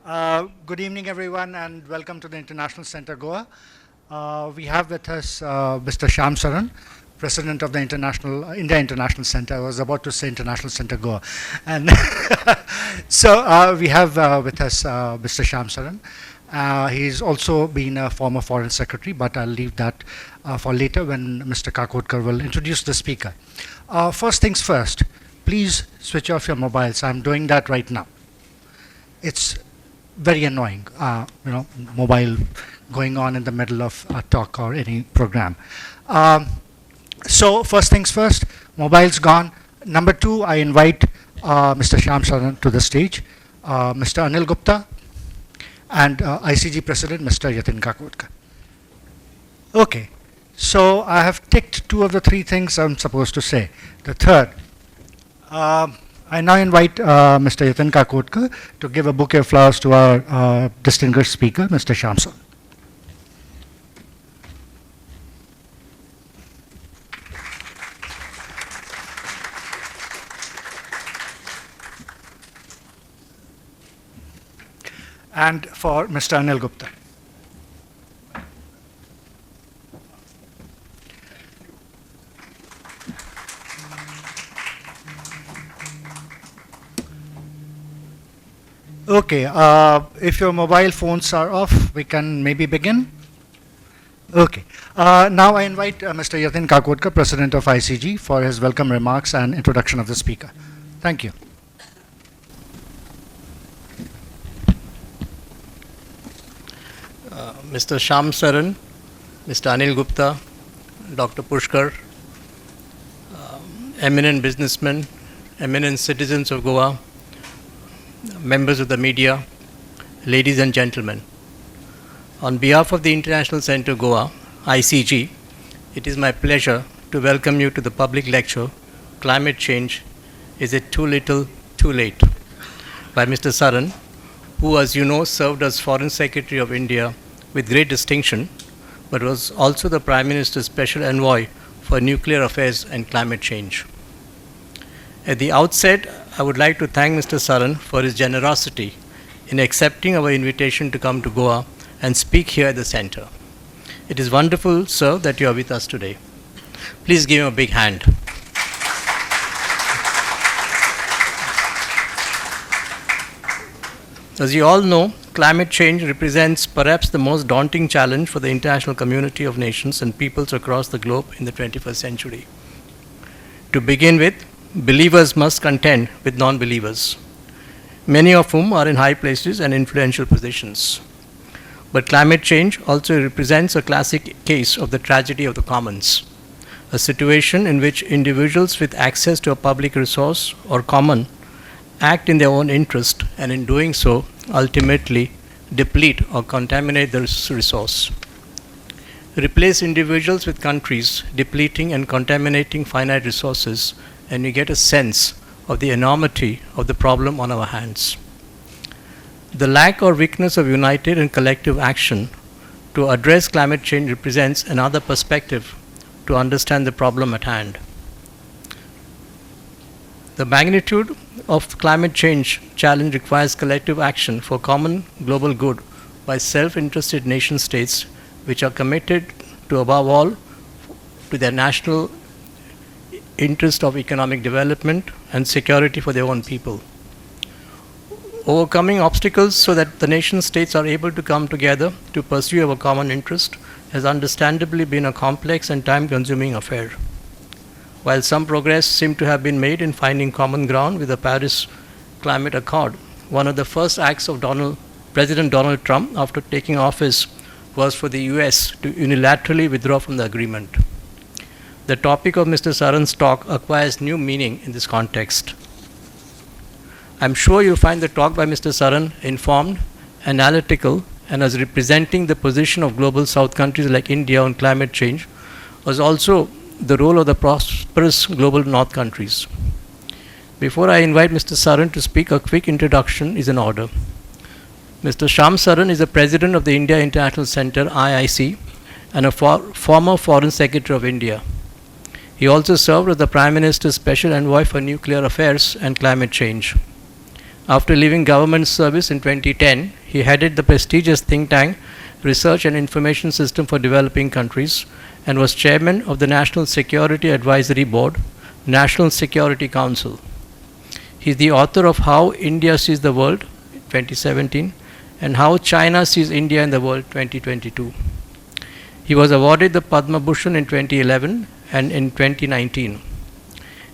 Good evening, everyone, and welcome to the International Center Goa. We have with us Mr. Shyam Saran, President of the India International Center. I was about to say International Center Goa, and so we have with us Mr. Shyam Saran. He's also been a former Foreign Secretary, but I'll leave that for later when Mr. Kakotkar will introduce the speaker. First things first, please switch off your mobiles. I'm doing that right now. It's very annoying, mobile going on in the middle of a talk or any program. So first things first, mobile's gone. Number two, I invite Mr. Shyam Saran to the stage, Mr. Anil Gupta, and ICG President, Mr. Yatin Kakotkar. Okay, so I have ticked two of the three things I'm supposed to say. The third, I now invite Mr. Yatin Kakotkar to give a bouquet of flowers to our distinguished speaker, Mr. Shyam Saran. And for Mr. Anil Gupta. Okay, if your mobile phones are off, we can maybe begin. Okay, now I invite Mr. Yatin Kakotkar, President of ICG, for his welcome remarks and introduction of the speaker. Thank you. Mr. Shyam Saran, Mr. Anil Gupta, Dr. Pushkar, eminent businessmen, eminent citizens of Goa, members of the media, ladies and gentlemen. On behalf of the International Center Goa, ICG, it is my pleasure to welcome you to the public lecture, Climate Change, Is It Too Little, Too Late? By Mr. Saran, who, as you know, served as Foreign Secretary of India with great distinction, but was also the Prime Minister's Special Envoy for Nuclear Affairs and Climate Change. At the outset, I would like to thank Mr. Saran for his generosity in accepting our invitation to come to Goa and speak here at the center. It is wonderful, sir, that you are with us today. Please give him a big hand. As you all know, climate change represents perhaps the most daunting challenge for the international community of nations and peoples across the globe in the 21st century. To begin with, believers must contend with non-believers, many of whom are in high places and influential positions. But climate change also represents a classic case of the tragedy of the commons, a situation in which individuals with access to a public resource or common act in their own interest, and in doing so, ultimately deplete or contaminate the resource. Replace individuals with countries depleting and contaminating finite resources, and you get a sense of the enormity of the problem on our hands. The lack or weakness of united and collective action to address climate change represents another perspective to understand the problem at hand. The magnitude of climate change challenge requires collective action for common global good by self-interested nation states which are committed to, above all, to their national interest of economic development and security for their own people. Overcoming obstacles so that the nation states are able to come together to pursue our common interest has understandably been a complex and time-consuming affair. While some progress seemed to have been made in finding common ground with the Paris Climate Accord, one of the first acts of President Donald Trump after taking office was for the US to unilaterally withdraw from the agreement. The topic of Mr. Saran's talk acquires new meaning in this context. I'm sure you'll find the talk by Mr. Saran informed, analytical, and as representing the position of global South countries like India on climate change, was also the role of the prosperous global North countries. Before I invite Mr. Saran to speak, a quick introduction is in order. Mr. Shyam Saran is the President of the India International Center, IIC, and a former Foreign Secretary of India. He also served as the Prime Minister's Special Envoy for Nuclear Affairs and Climate Change. After leaving government service in 2010, he headed the prestigious think tank Research and Information System for Developing Countries and was chairman of the National Security Advisory Board, National Security Council. He is the author of How India Sees the World, 2017, and How China Sees India in the World, 2022. He was awarded the Padma Bhushan in 2011 and in 2019.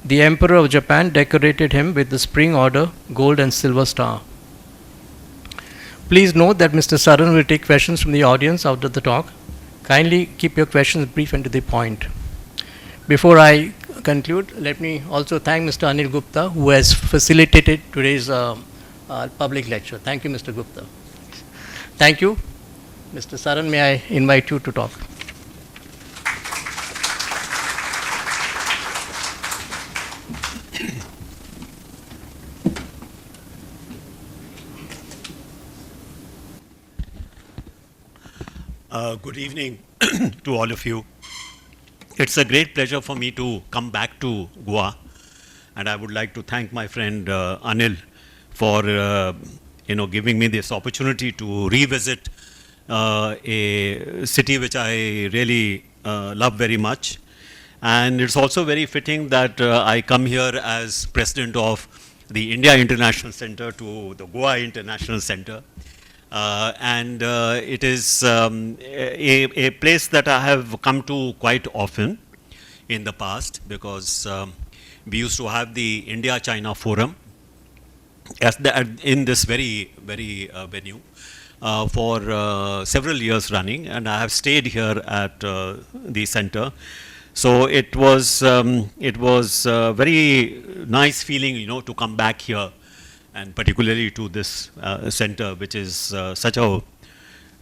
The Emperor of Japan decorated him with the Spring Order, Gold and Silver Star. Please note that Mr. Saran will take questions from the audience after the talk. Kindly keep your questions brief and to the point. Before I conclude, let me also thank Mr. Anil Gupta, who has facilitated today's public lecture. Thank you, Mr. Gupta. Thank you. Mr. Saran, may I invite you to talk? Good evening to all of you. It's a great pleasure for me to come back to Goa, and I would like to thank my friend Anil for giving me this opportunity to revisit a city which I really love very much. And it's also very fitting that I come here as president of the India International Center to the Goa International Center. It is a place that I have come to quite often in the past, because we used to have the India-China Forum in this very venue for several years running, and I have stayed here at the center. So it was very nice feeling, to come back here, and particularly to this center, which is such a,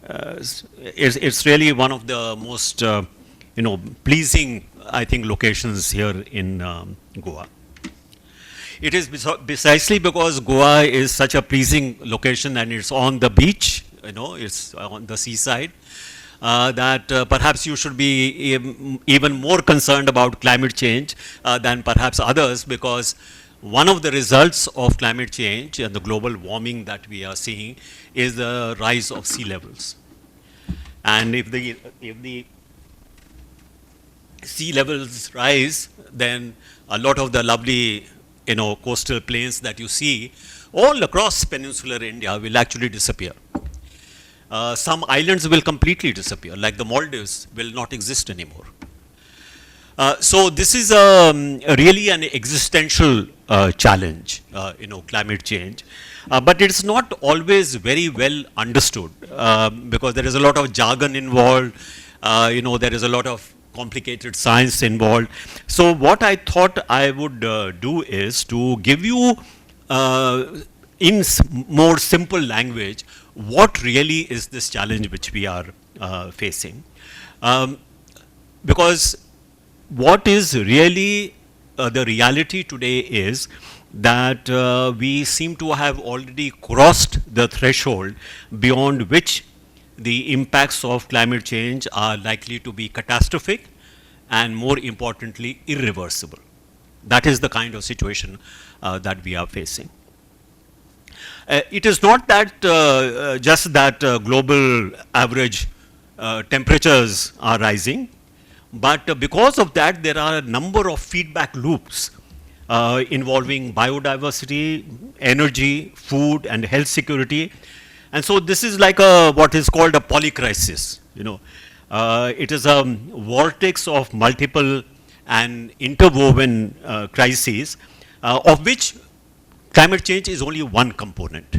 it's really one of the most, pleasing, I think, locations here in Goa. It is precisely because Goa is such a pleasing location and it's on the beach, it's on the seaside, that perhaps you should be even more concerned about climate change than perhaps others, because one of the results of climate change and the global warming that we are seeing is the rise of sea levels. And if the sea levels rise, then a lot of the lovely, coastal plains that you see all across peninsular India will actually disappear. Some islands will completely disappear, like the Maldives will not exist anymore. So this is really an existential challenge, climate change. But it's not always very well understood, because there is a lot of jargon involved, there is a lot of complicated science involved. So what I thought I would do is to give you, in more simple language, what really is this challenge which we are facing. Because what is really the reality today is that we seem to have already crossed the threshold beyond which the impacts of climate change are likely to be catastrophic and, more importantly, irreversible. That is the kind of situation that we are facing. It is not that just that global average temperatures are rising, but because of that, there are a number of feedback loops involving biodiversity, energy, food, and health security. And so this is like what is called a polycrisis. It is a vortex of multiple and interwoven crises, of which climate change is only one component.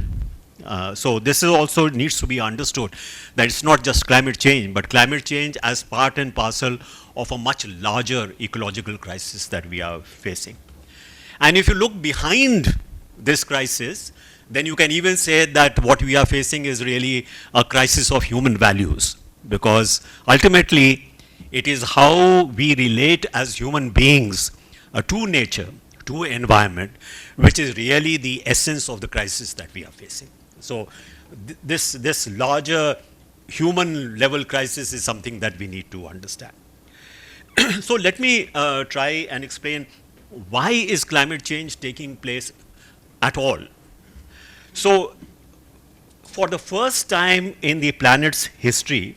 So this is also needs to be understood, that it's not just climate change, but climate change as part and parcel of a much larger ecological crisis that we are facing. And if you look behind this crisis, then you can even say that what we are facing is really a crisis of human values, because ultimately it is how we relate as human beings to nature, to environment, which is really the essence of the crisis that we are facing. So this larger human level crisis is something that we need to understand. So let me try and explain why is climate change taking place at all. So for the first time in the planet's history,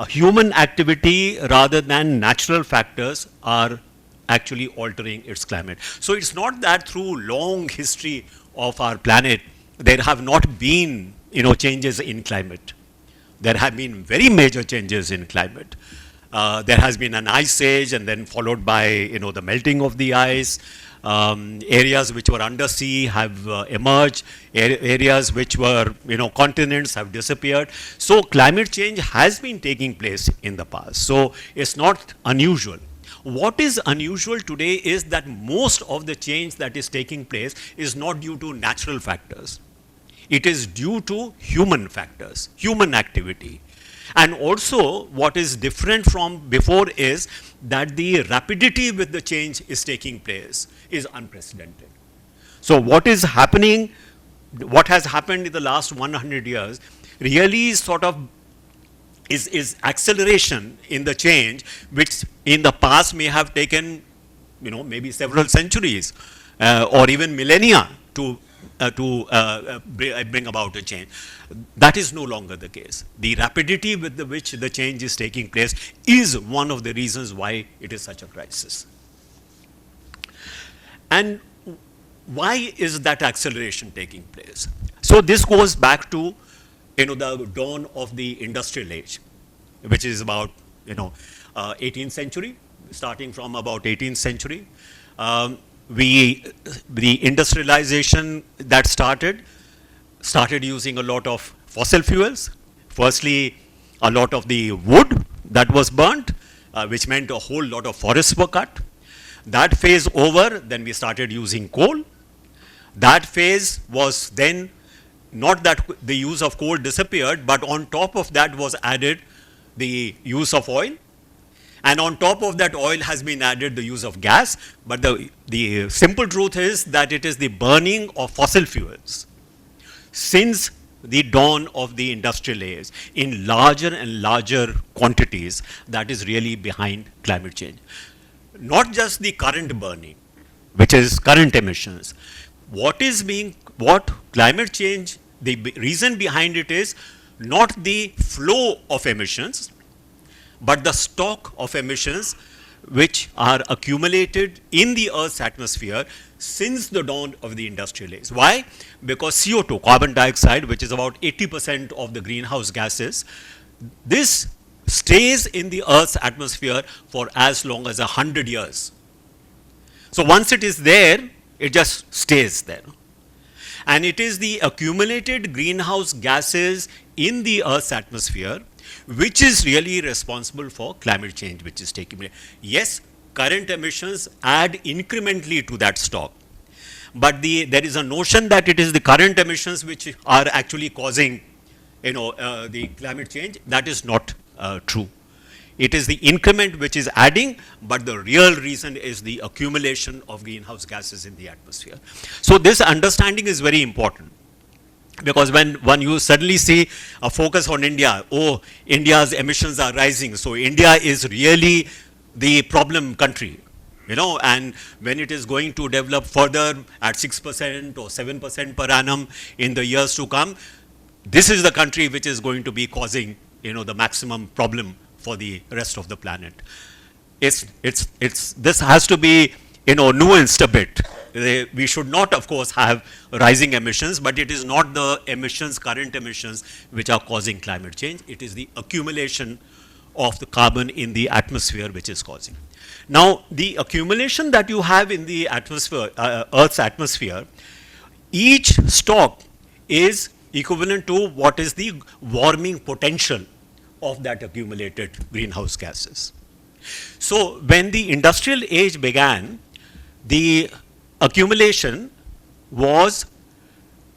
human activity rather than natural factors are actually altering its climate. So it's not that through long history of our planet there have not been changes in climate. There have been very major changes in climate. There has been an ice age, and then followed by the melting of the ice. Areas which were undersea have emerged. Areas which were continents have disappeared. So climate change has been taking place in the past. So it's not unusual. What is unusual today is that most of the change that is taking place is not due to natural factors. It is due to human factors, human activity. And also what is different from before is that the rapidity with the change is taking place is unprecedented. So what is happening, what has happened in the last 100 years really sort of is acceleration in the change, which in the past may have taken maybe several centuries or even millennia to bring about a change. That is no longer the case. The rapidity with which the change is taking place is one of the reasons why it is such a crisis. And why is that acceleration taking place? So this goes back to the dawn of the industrial age, which is about 18th century, starting from about 18th century. The industrialization that started using a lot of fossil fuels. Firstly, a lot of the wood that was burnt, which meant a whole lot of forests were cut. That phase over, then we started using coal. That phase was then, not that the use of coal disappeared, but on top of that was added the use of oil. And on top of that oil has been added the use of gas. But the simple truth is that it is the burning of fossil fuels since the dawn of the industrial age in larger and larger quantities that is really behind climate change. Not just the current burning, which is current emissions. What climate change, the reason behind it is not the flow of emissions, but the stock of emissions which are accumulated in the Earth's atmosphere since the dawn of the industrial age. Why? Because CO2, carbon dioxide, which is about 80% of the greenhouse gases, this stays in the Earth's atmosphere for as long as 100 years. So once it is there, it just stays there. And it is the accumulated greenhouse gases in the Earth's atmosphere which is really responsible for climate change which is taking place. Yes, current emissions add incrementally to that stock. But there is a notion that it is the current emissions which are actually causing the climate change. That is not true. It is the increment which is adding, but the real reason is the accumulation of greenhouse gases in the atmosphere. So this understanding is very important. Because when you suddenly see a focus on India, India's emissions are rising, so India is really the problem country, and when it is going to develop further at 6% or 7% per annum in the years to come, this is the country which is going to be causing, the maximum problem for the rest of the planet. This has to be, nuanced a bit. We should not, of course, have rising emissions, but it is not the emissions, current emissions, which are causing climate change. It is the accumulation of the carbon in the atmosphere which is causing. Now, the accumulation that you have in the atmosphere, Earth's atmosphere, each stock is equivalent to what is the warming potential of that accumulated greenhouse gases. So, when the industrial age began, the accumulation was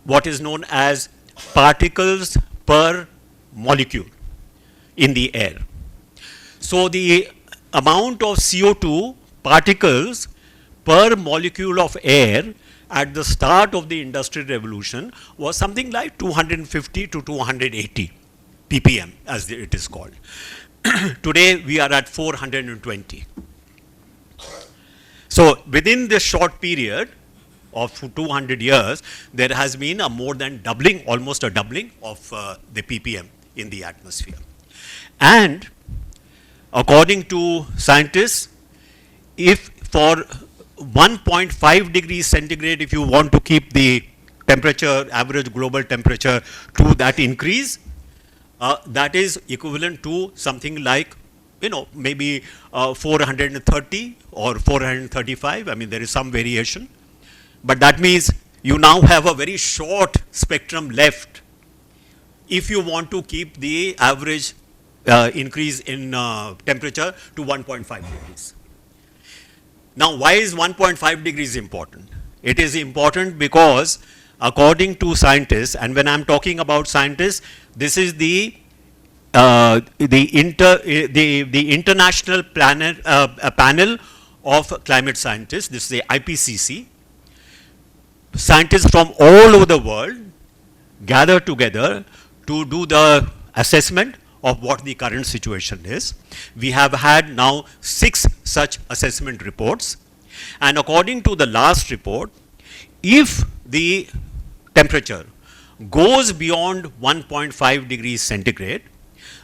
what is known as particles per molecule in the air. So the amount of CO2 particles per molecule of air at the start of the industrial revolution was something like 250 to 280 ppm, as it is called. Today we are at 420. So within this short period, of 200 years, there has been a more than doubling, almost a doubling of the ppm in the atmosphere. And according to scientists, if for 1.5 degrees centigrade, if you want to keep the temperature, average global temperature to that increase, that is equivalent to something like, maybe 430 or 435. I mean, there is some variation. But that means you now have a very short spectrum left if you want to keep the average increase in temperature to 1.5 degrees. Now, why is 1.5 degrees important? It is important because according to scientists, and when I'm talking about scientists, this is the international panel of climate scientists. This is the IPCC. Scientists from all over the world gather together to do the assessment of what the current situation is. We have had now 6 such assessment reports, and according to the last report, if the temperature goes beyond 1.5 degrees centigrade,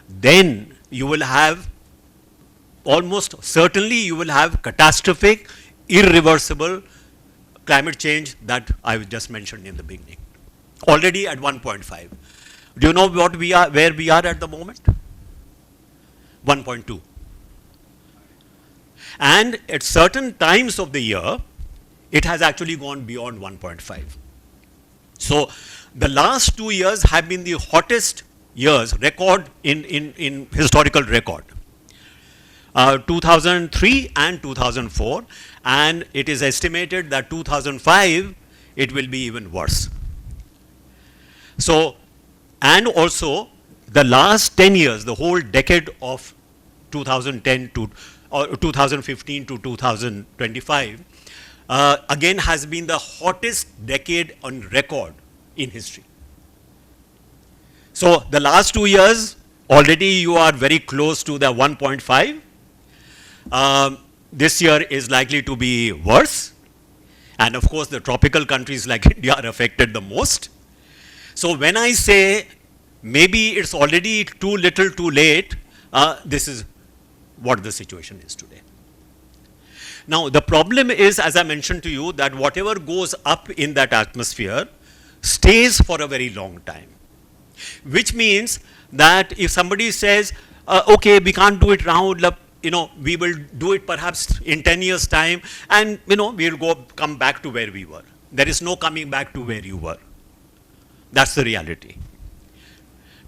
then you will have, almost certainly you will have catastrophic, irreversible climate change that I just mentioned in the beginning, already at 1.5. Do you know what we are, where we are at the moment? 1.2. And at certain times of the year, it has actually gone beyond 1.5. So the last 2 years have been the hottest years, record in historical record. 2003 and 2004, and it is estimated that 2005 it will be even worse. So, and also the last 10 years, the whole decade of 2010 to or 2015 to 2025, again has been the hottest decade on record in history. So the last 2 years, already you are very close to the 1.5. This year is likely to be worse. And of course, the tropical countries like India are affected the most. So when I say maybe it's already too little too late, this is what the situation is today. Now, the problem is, as I mentioned to you, that whatever goes up in that atmosphere stays for a very long time. Which means that if somebody says, okay, we can't do it now, we will do it perhaps in 10 years' time, and we'll come back to where we were. There is no coming back to where you were. That's the reality.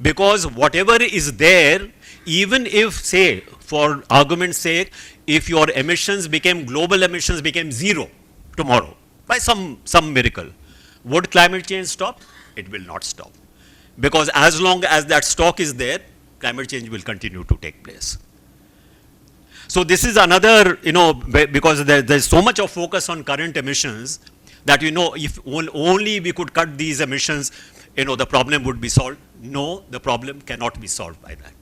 Because whatever is there, even if, say, for argument's sake, if your emissions global emissions became zero tomorrow, by some miracle, would climate change stop? It will not stop. Because as long as that stock is there, climate change will continue to take place. So this is another, because there's so much of focus on current emissions that, if only we could cut these emissions, the problem would be solved. No, the problem cannot be solved by that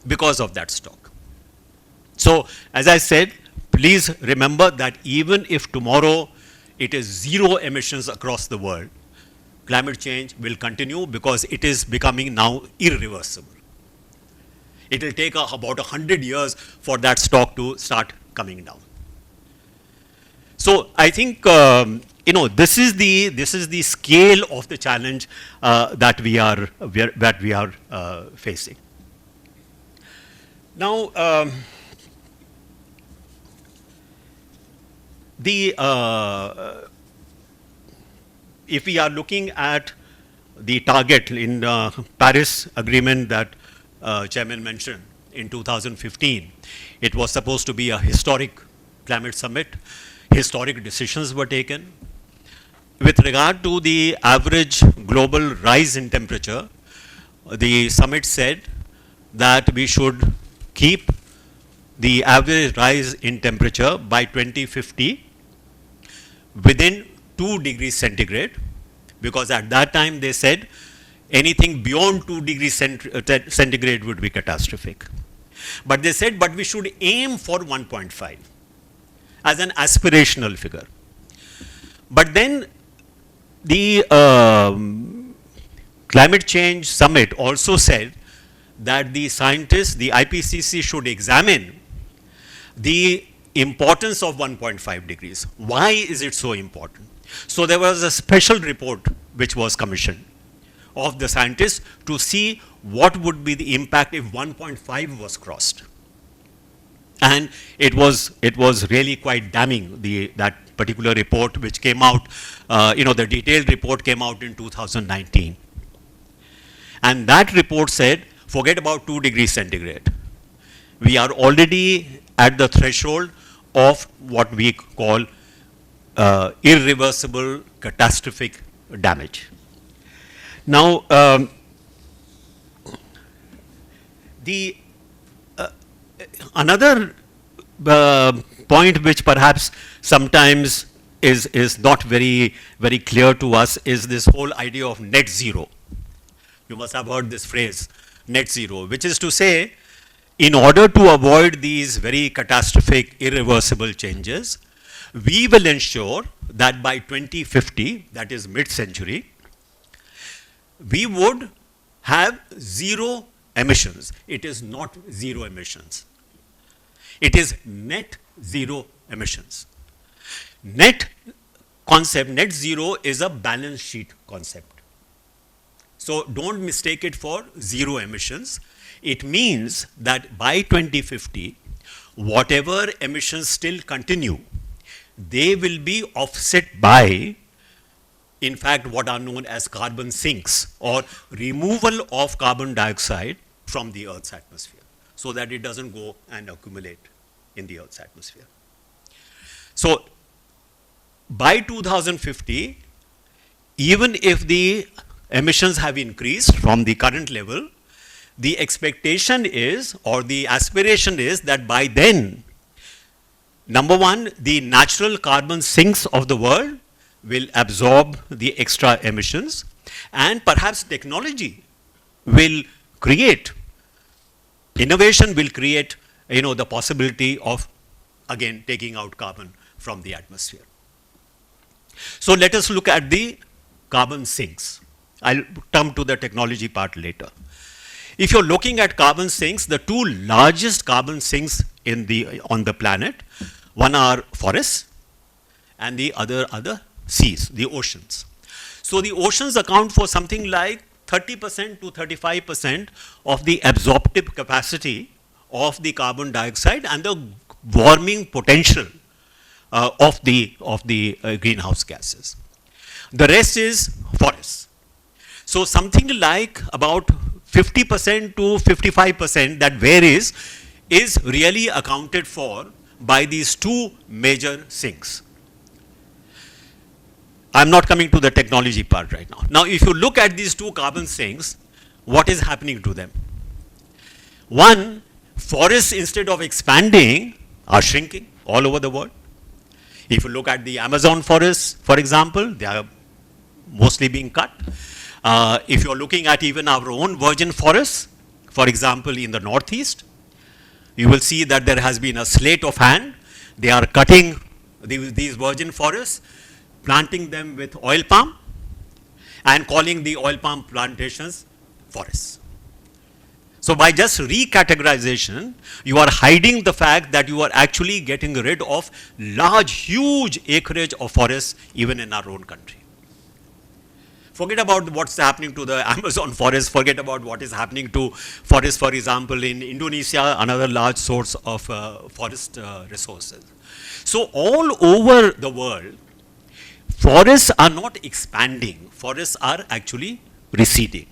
because of that stock. So, as I said, please remember that even if tomorrow it is zero emissions across the world, climate change will continue because it is becoming now irreversible. It will take about 100 years for that stock to start coming down. So I think this is the scale of the challenge that we are facing. Now, if we are looking at the target in Paris Agreement that Chairman mentioned in 2015, it was supposed to be a historic climate summit. Historic decisions were taken. With regard to the average global rise in temperature, the summit said that we should keep the average rise in temperature by 2050 within 2 degrees centigrade, because at that time they said anything beyond 2 degrees centigrade would be catastrophic. But they said, but we should aim for 1.5 as an aspirational figure. But then the Climate Change Summit also said that the scientists, the IPCC, should examine the importance of 1.5 degrees. Why is it so important? So there was a special report which was commissioned of the scientists to see what would be the impact if 1.5 was crossed. And it was really quite damning, that particular report which came out, the detailed report came out in 2019. And that report said, forget about 2 degrees centigrade. We are already at the threshold of what we call irreversible catastrophic damage. Now, another point which perhaps sometimes is not very clear to us is this whole idea of net zero. You must have heard this phrase, net zero, which is to say, in order to avoid these very catastrophic, irreversible changes, we will ensure that by 2050, that is mid-century, we would have zero emissions. It is not zero emissions. It is net zero emissions. Net concept, net zero is a balance sheet concept. So don't mistake it for zero emissions. It means that by 2050, whatever emissions still continue, they will be offset by, in fact, what are known as carbon sinks, or removal of carbon dioxide from the Earth's atmosphere, so that it doesn't go and accumulate in the Earth's atmosphere. So by 2050, even if the emissions have increased from the current level, the expectation is, or the aspiration is, that by then, number one, the natural carbon sinks of the world will absorb the extra emissions, and perhaps technology will create, innovation will create, the possibility of, again, taking out carbon from the atmosphere. So let us look at the carbon sinks. I'll come to the technology part later. If you're looking at carbon sinks, the two largest carbon sinks on the planet, one are forests and the other are the seas, the oceans. So the oceans account for something like 30% to 35% of the absorptive capacity of the carbon dioxide and the warming potential of the greenhouse gases. The rest is forests. So something like about 50% to 55%, that varies, is really accounted for by these two major sinks. I'm not coming to the technology part right now. Now, if you look at these two carbon sinks, what is happening to them? One, forests, instead of expanding, are shrinking all over the world. If you look at the Amazon forests, for example, they are mostly being cut. If you're looking at even our own virgin forests, for example, in the Northeast, you will see that there has been a sleight of hand. They are cutting these virgin forests, planting them with oil palm, and calling the oil palm plantations forests. So by just recategorization, you are hiding the fact that you are actually getting rid of large, huge acreage of forests even in our own country. Forget about what's happening to the Amazon forest, forget about what is happening to forests, for example, in Indonesia, another large source of forest resources. So all over the world, forests are not expanding, forests are actually receding.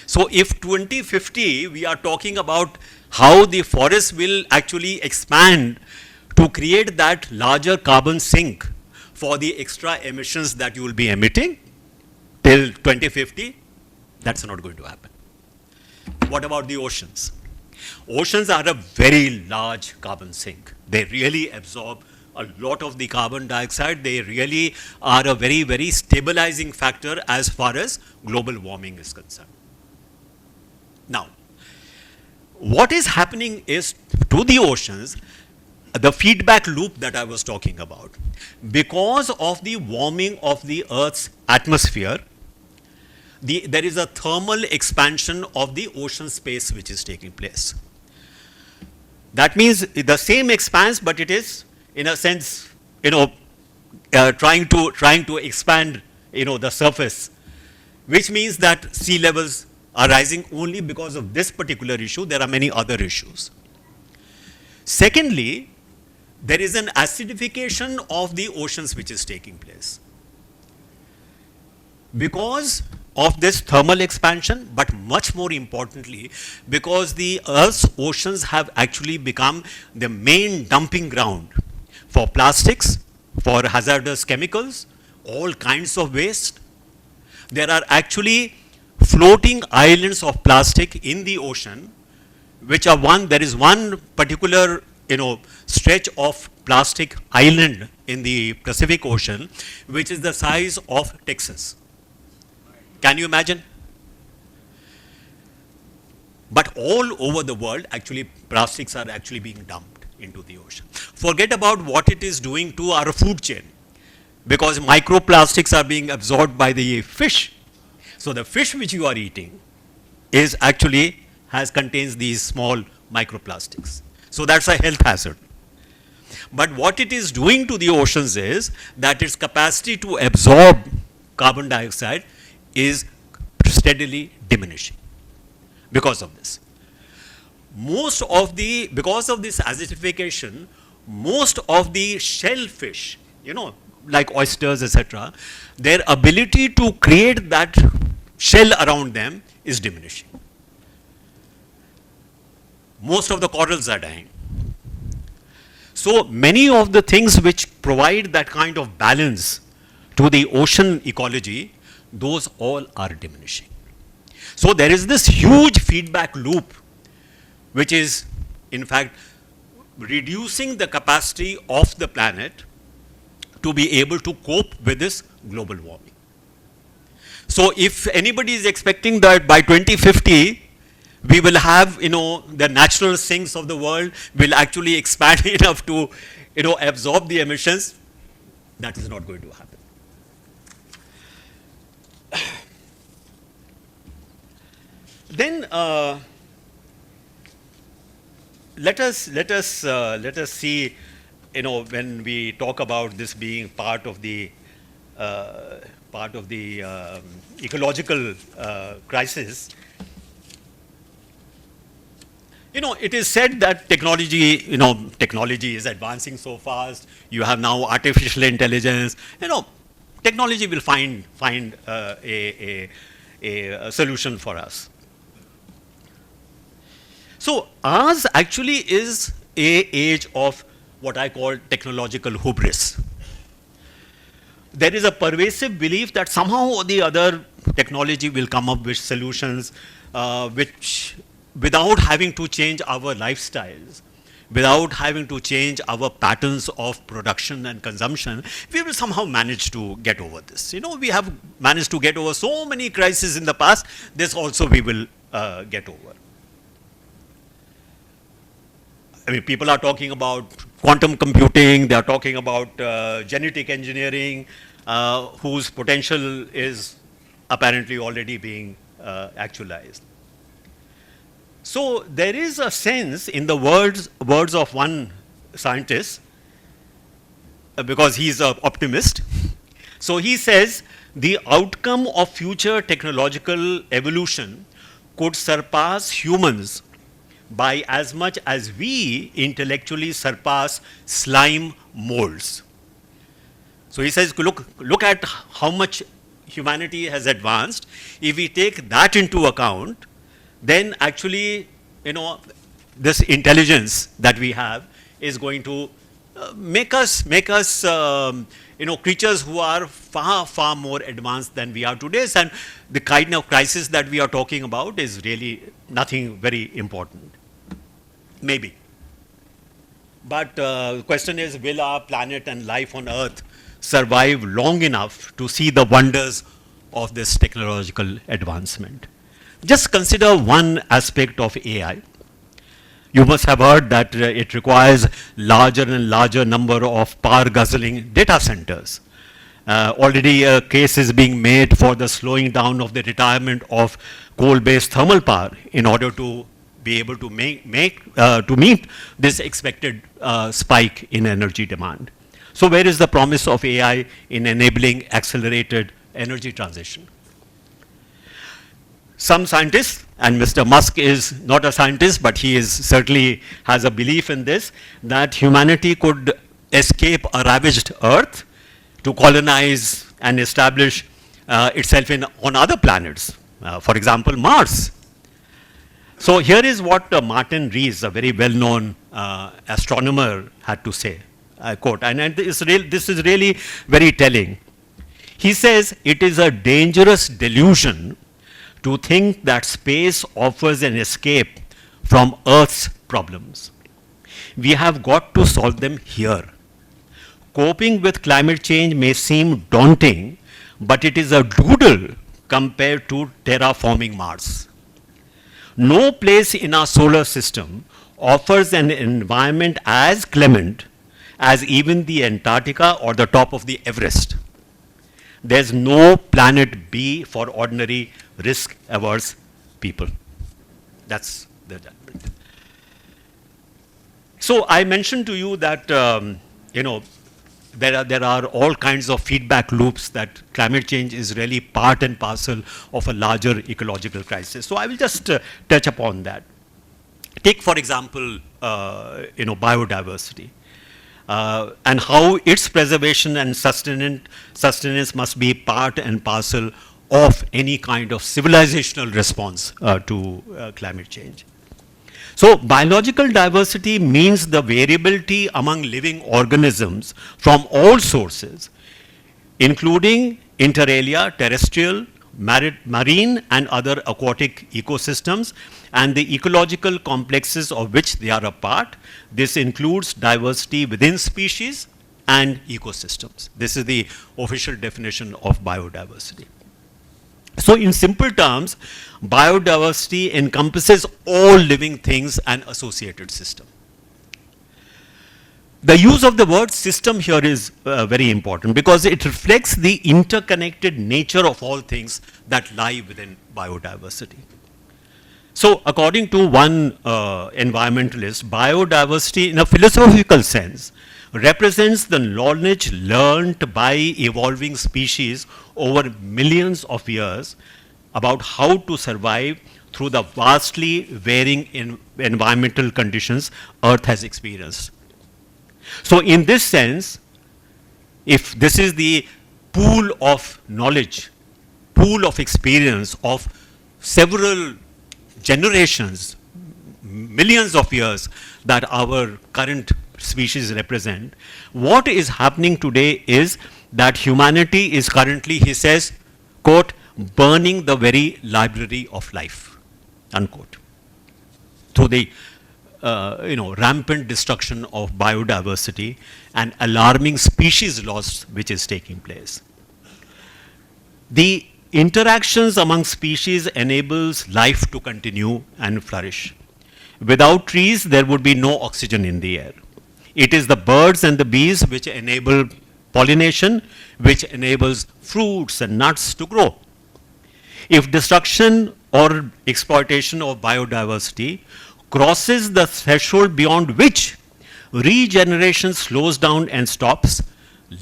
So if 2050, we are talking about how the forests will actually expand to create that larger carbon sink for the extra emissions that you will be emitting till 2050, that's not going to happen. What about the oceans? Oceans are a very large carbon sink. They really absorb a lot of the carbon dioxide. They really are a very, very stabilizing factor as far as global warming is concerned. Now, what is happening is, to the oceans, the feedback loop that I was talking about. Because of the warming of the Earth's atmosphere, there is a thermal expansion of the ocean space which is taking place. That means the same expands, but it is, in a sense, trying to expand, the surface, which means that sea levels are rising only because of this particular issue. There are many other issues. Secondly, there is an acidification of the oceans which is taking place. Because of this thermal expansion, but much more importantly, because the Earth's oceans have actually become the main dumping ground for plastics, for hazardous chemicals, all kinds of waste. There are actually floating islands of plastic in the ocean, which are there is one particular stretch of plastic island in the Pacific Ocean, which is the size of Texas. Can you imagine? But all over the world, actually, plastics are actually being dumped into the ocean. Forget about what it is doing to our food chain, because microplastics are being absorbed by the fish. So the fish which you are eating is actually contains these small microplastics. So that's a health hazard. But what it is doing to the oceans is that its capacity to absorb carbon dioxide is steadily diminishing because of this. Because of this acidification, most of the shellfish, like oysters, etc., their ability to create that shell around them is diminishing. Most of the corals are dying. So many of the things which provide that kind of balance to the ocean ecology, those all are diminishing. So there is this huge feedback loop which is, in fact, reducing the capacity of the planet to be able to cope with this global warming. So if anybody is expecting that by 2050, we will have, the natural sinks of the world will actually expand enough to, absorb the emissions, that is not going to happen. Then let us see, when we talk about this being part of the ecological crisis. It is said that technology is advancing so fast. You have now artificial intelligence. Technology will find a solution for us. So ours actually is an age of what I call technological hubris. There is a pervasive belief that somehow or the other technology will come up with solutions which, without having to change our lifestyles, without having to change our patterns of production and consumption, we will somehow manage to get over this. We have managed to get over so many crises in the past, this also we will get over. I mean, people are talking about quantum computing, they are talking about genetic engineering, whose potential is apparently already being actualized. So there is a sense in the words of one scientist, because he's an optimist. So he says the outcome of future technological evolution could surpass humans by as much as we intellectually surpass slime molds. So he says, look at how much humanity has advanced. If we take that into account, then actually, this intelligence that we have is going to make us, creatures who are far, far more advanced than we are today. And the kind of crisis that we are talking about is really nothing very important. Maybe. But the question is, will our planet and life on Earth survive long enough to see the wonders of this technological advancement? Just consider one aspect of AI. You must have heard that it requires larger and larger number of power guzzling data centers. Already a case is being made for the slowing down of the retirement of coal-based thermal power in order to be able to to meet this expected spike in energy demand. So where is the promise of AI in enabling accelerated energy transition? Some scientists, and Mr. Musk is not a scientist, but he is certainly has a belief in this, that humanity could escape a ravaged Earth to colonize and establish itself on other planets, for example, Mars. So here is what Martin Rees, a very well-known astronomer, had to say. I quote, and this is really very telling. He says, "It is a dangerous delusion to think that space offers an escape from Earth's problems. We have got to solve them here. Coping with climate change may seem daunting, but it is a doodle compared to terraforming Mars. No place in our solar system offers an environment as clement as even the Antarctica or the top of the Everest. There's no planet B for ordinary risk-averse people." That's the judgment. So I mentioned to you that there are all kinds of feedback loops, that climate change is really part and parcel of a larger ecological crisis. So I will just touch upon that. Take, for example, biodiversity. And how its preservation and sustenance must be part and parcel of any kind of civilizational response to climate change. So biological diversity means the variability among living organisms from all sources, including inter alia, terrestrial, marine and other aquatic ecosystems, and the ecological complexes of which they are a part. This includes diversity within species and ecosystems. This is the official definition of biodiversity. So in simple terms, biodiversity encompasses all living things and associated systems. The use of the word system here is very important because it reflects the interconnected nature of all things that lie within biodiversity. So according to one environmentalist, biodiversity in a philosophical sense represents the knowledge learned by evolving species over millions of years about how to survive through the vastly varying environmental conditions Earth has experienced. So in this sense, if this is the pool of knowledge, pool of experience of several generations, millions of years that our current species represent, what is happening today is that humanity is currently, he says, quote, burning the very library of life, unquote, through the rampant destruction of biodiversity and alarming species loss which is taking place. The interactions among species enables life to continue and flourish. Without trees, there would be no oxygen in the air. It is the birds and the bees which enable pollination, which enables fruits and nuts to grow. If destruction or exploitation of biodiversity crosses the threshold beyond which regeneration slows down and stops,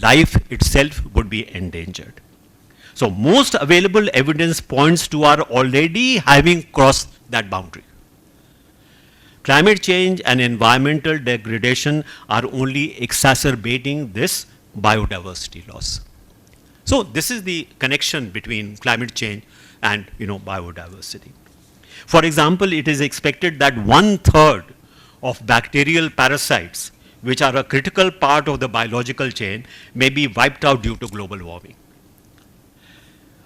life itself would be endangered. So most available evidence points to our already having crossed that boundary. Climate change and environmental degradation are only exacerbating this biodiversity loss. So this is the connection between climate change and biodiversity. For example, it is expected that 1/3 of bacterial parasites, which are a critical part of the biological chain, may be wiped out due to global warming.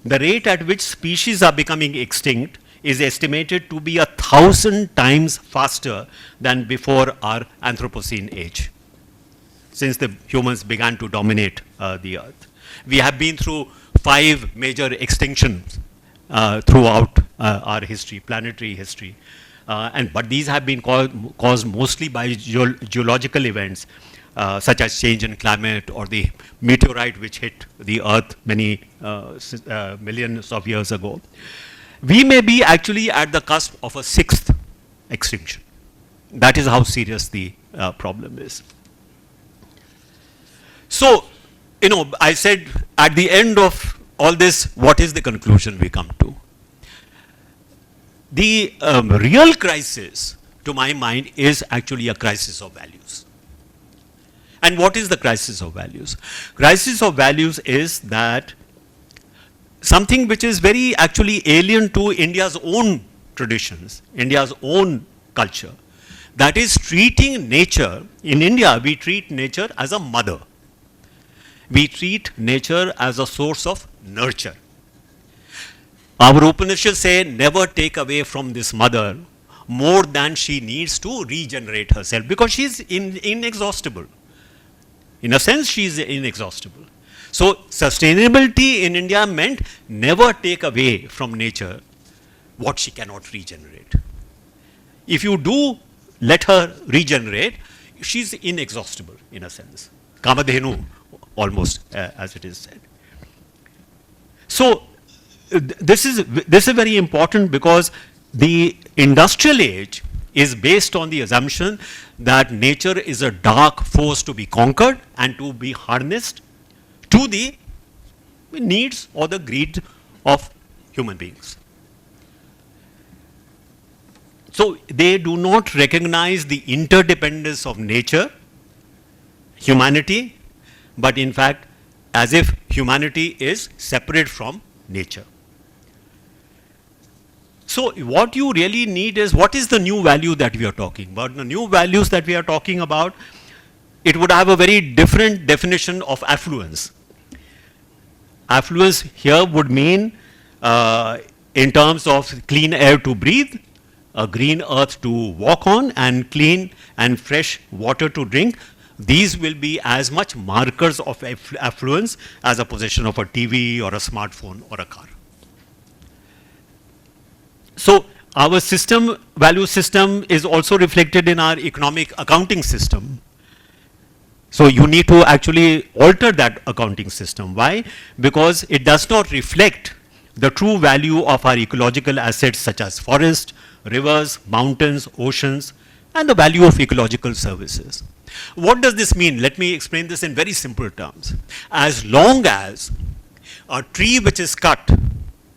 The rate at which species are becoming extinct is estimated to be 1,000 times faster than before our Anthropocene age, since the humans began to dominate the earth. We have been through 5 major extinctions throughout our history, planetary history. But these have been caused mostly by geological events, such as change in climate or the meteorite which hit the Earth many millions of years ago. We may be actually at the cusp of a sixth extinction. That is how serious the problem is. So, I said at the end of all this, what is the conclusion we come to? The real crisis, to my mind, is actually a crisis of values. And what is the crisis of values? Crisis of values is that something which is very actually alien to India's own traditions, India's own culture, that is treating nature. In India, we treat nature as a mother. We treat nature as a source of nurture. Our Upanishads say, never take away from this mother more than she needs to regenerate herself, because she is inexhaustible. In a sense, she is inexhaustible. So, sustainability in India meant never take away from nature what she cannot regenerate. If you do let her regenerate, she is inexhaustible in a sense. Kamadhenu, almost, as it is said. So, this is very important, because the industrial age is based on the assumption that nature is a dark force to be conquered and to be harnessed to the needs or the greed of human beings. So, they do not recognize the interdependence of nature, humanity, but in fact, as if humanity is separate from nature. So, what you really need is, what is the new value that we are talking about? The new values that we are talking about, it would have a very different definition of affluence. Affluence here would mean, in terms of clean air to breathe, a green earth to walk on, and clean and fresh water to drink. These will be as much markers of affluence as a possession of a TV or a smartphone or a car. So, our system, value system, is also reflected in our economic accounting system. So, you need to actually alter that accounting system. Why? Because it does not reflect the true value of our ecological assets, such as forests, rivers, mountains, oceans, and the value of ecological services. What does this mean? Let me explain this in very simple terms. As long as a tree which is cut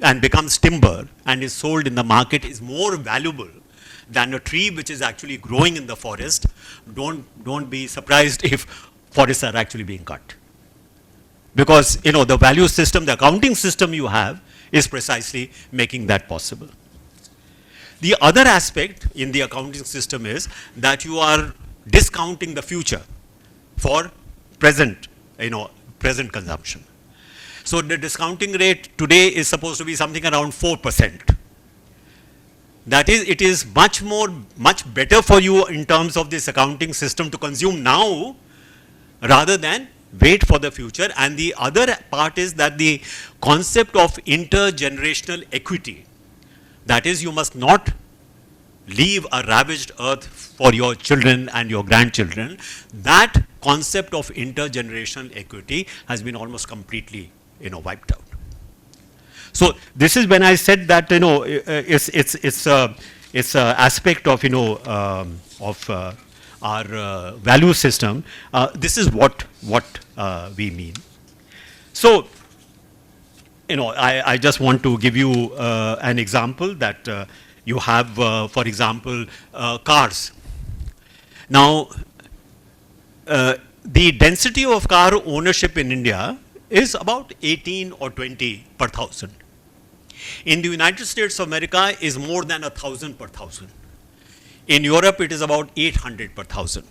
and becomes timber and is sold in the market is more valuable than a tree which is actually growing in the forest, don't be surprised if forests are actually being cut. Because, the value system, the accounting system you have is precisely making that possible. The other aspect in the accounting system is that you are discounting the future for present, present consumption. So, the discounting rate today is supposed to be something around 4%. That is, it is much better for you in terms of this accounting system to consume now rather than wait for the future. And the other part is that the concept of intergenerational equity, that is, you must not leave a ravaged earth for your children and your grandchildren. That concept of intergenerational equity has been almost completely, wiped out. So, this is when I said that, it's a aspect of, our value system. This is what we mean. So, I just want to give you an example that you have, for example, cars. Now, the density of car ownership in India is about 18 or 20 per thousand. In the United States of America is more than 1,000 per thousand. In Europe, it is about 800 per thousand.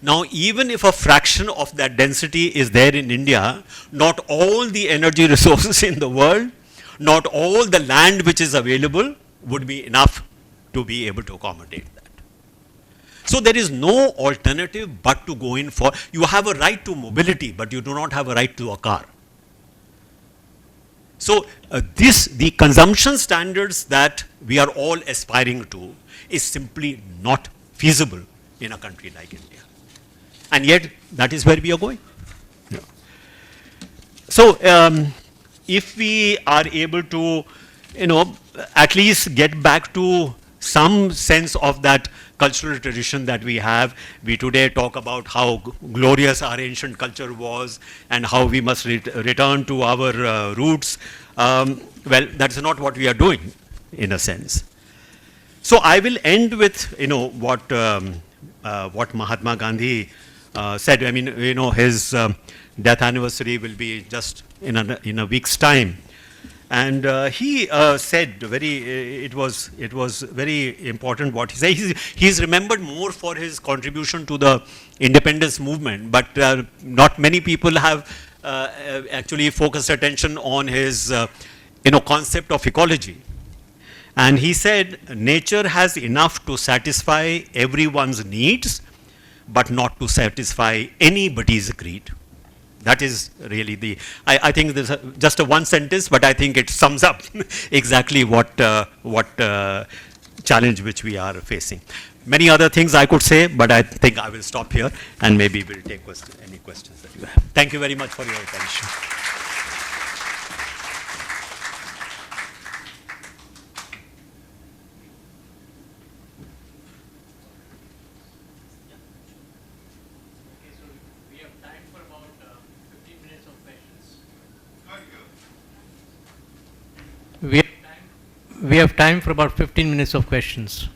Now, even if a fraction of that density is there in India, not all the energy resources in the world, not all the land which is available would be enough to be able to accommodate that. So, there is no alternative but to go in for, you have a right to mobility, but you do not have a right to a car. So the consumption standards that we are all aspiring to is simply not feasible in a country like India. And yet, that is where we are going. Yeah. So, if we are able to, at least get back to some sense of that cultural tradition that we have. We today talk about how glorious our ancient culture was and how we must return to our roots. Well, that's not what we are doing, in a sense. So I will end with, what Mahatma Gandhi said. I mean, his death anniversary will be just in a week's time. And he said it was very important what he said. He's remembered more for his contribution to the independence movement, but not many people have actually focused attention on his concept of ecology. And he said, nature has enough to satisfy everyone's needs, but not to satisfy anybody's greed. That is really I think this is just a one sentence, but I think it sums up exactly what challenge which we are facing. Many other things I could say, but I think I will stop here and maybe we'll take any questions that you have. Thank you very much for your attention. We have time for about 15 minutes of questions.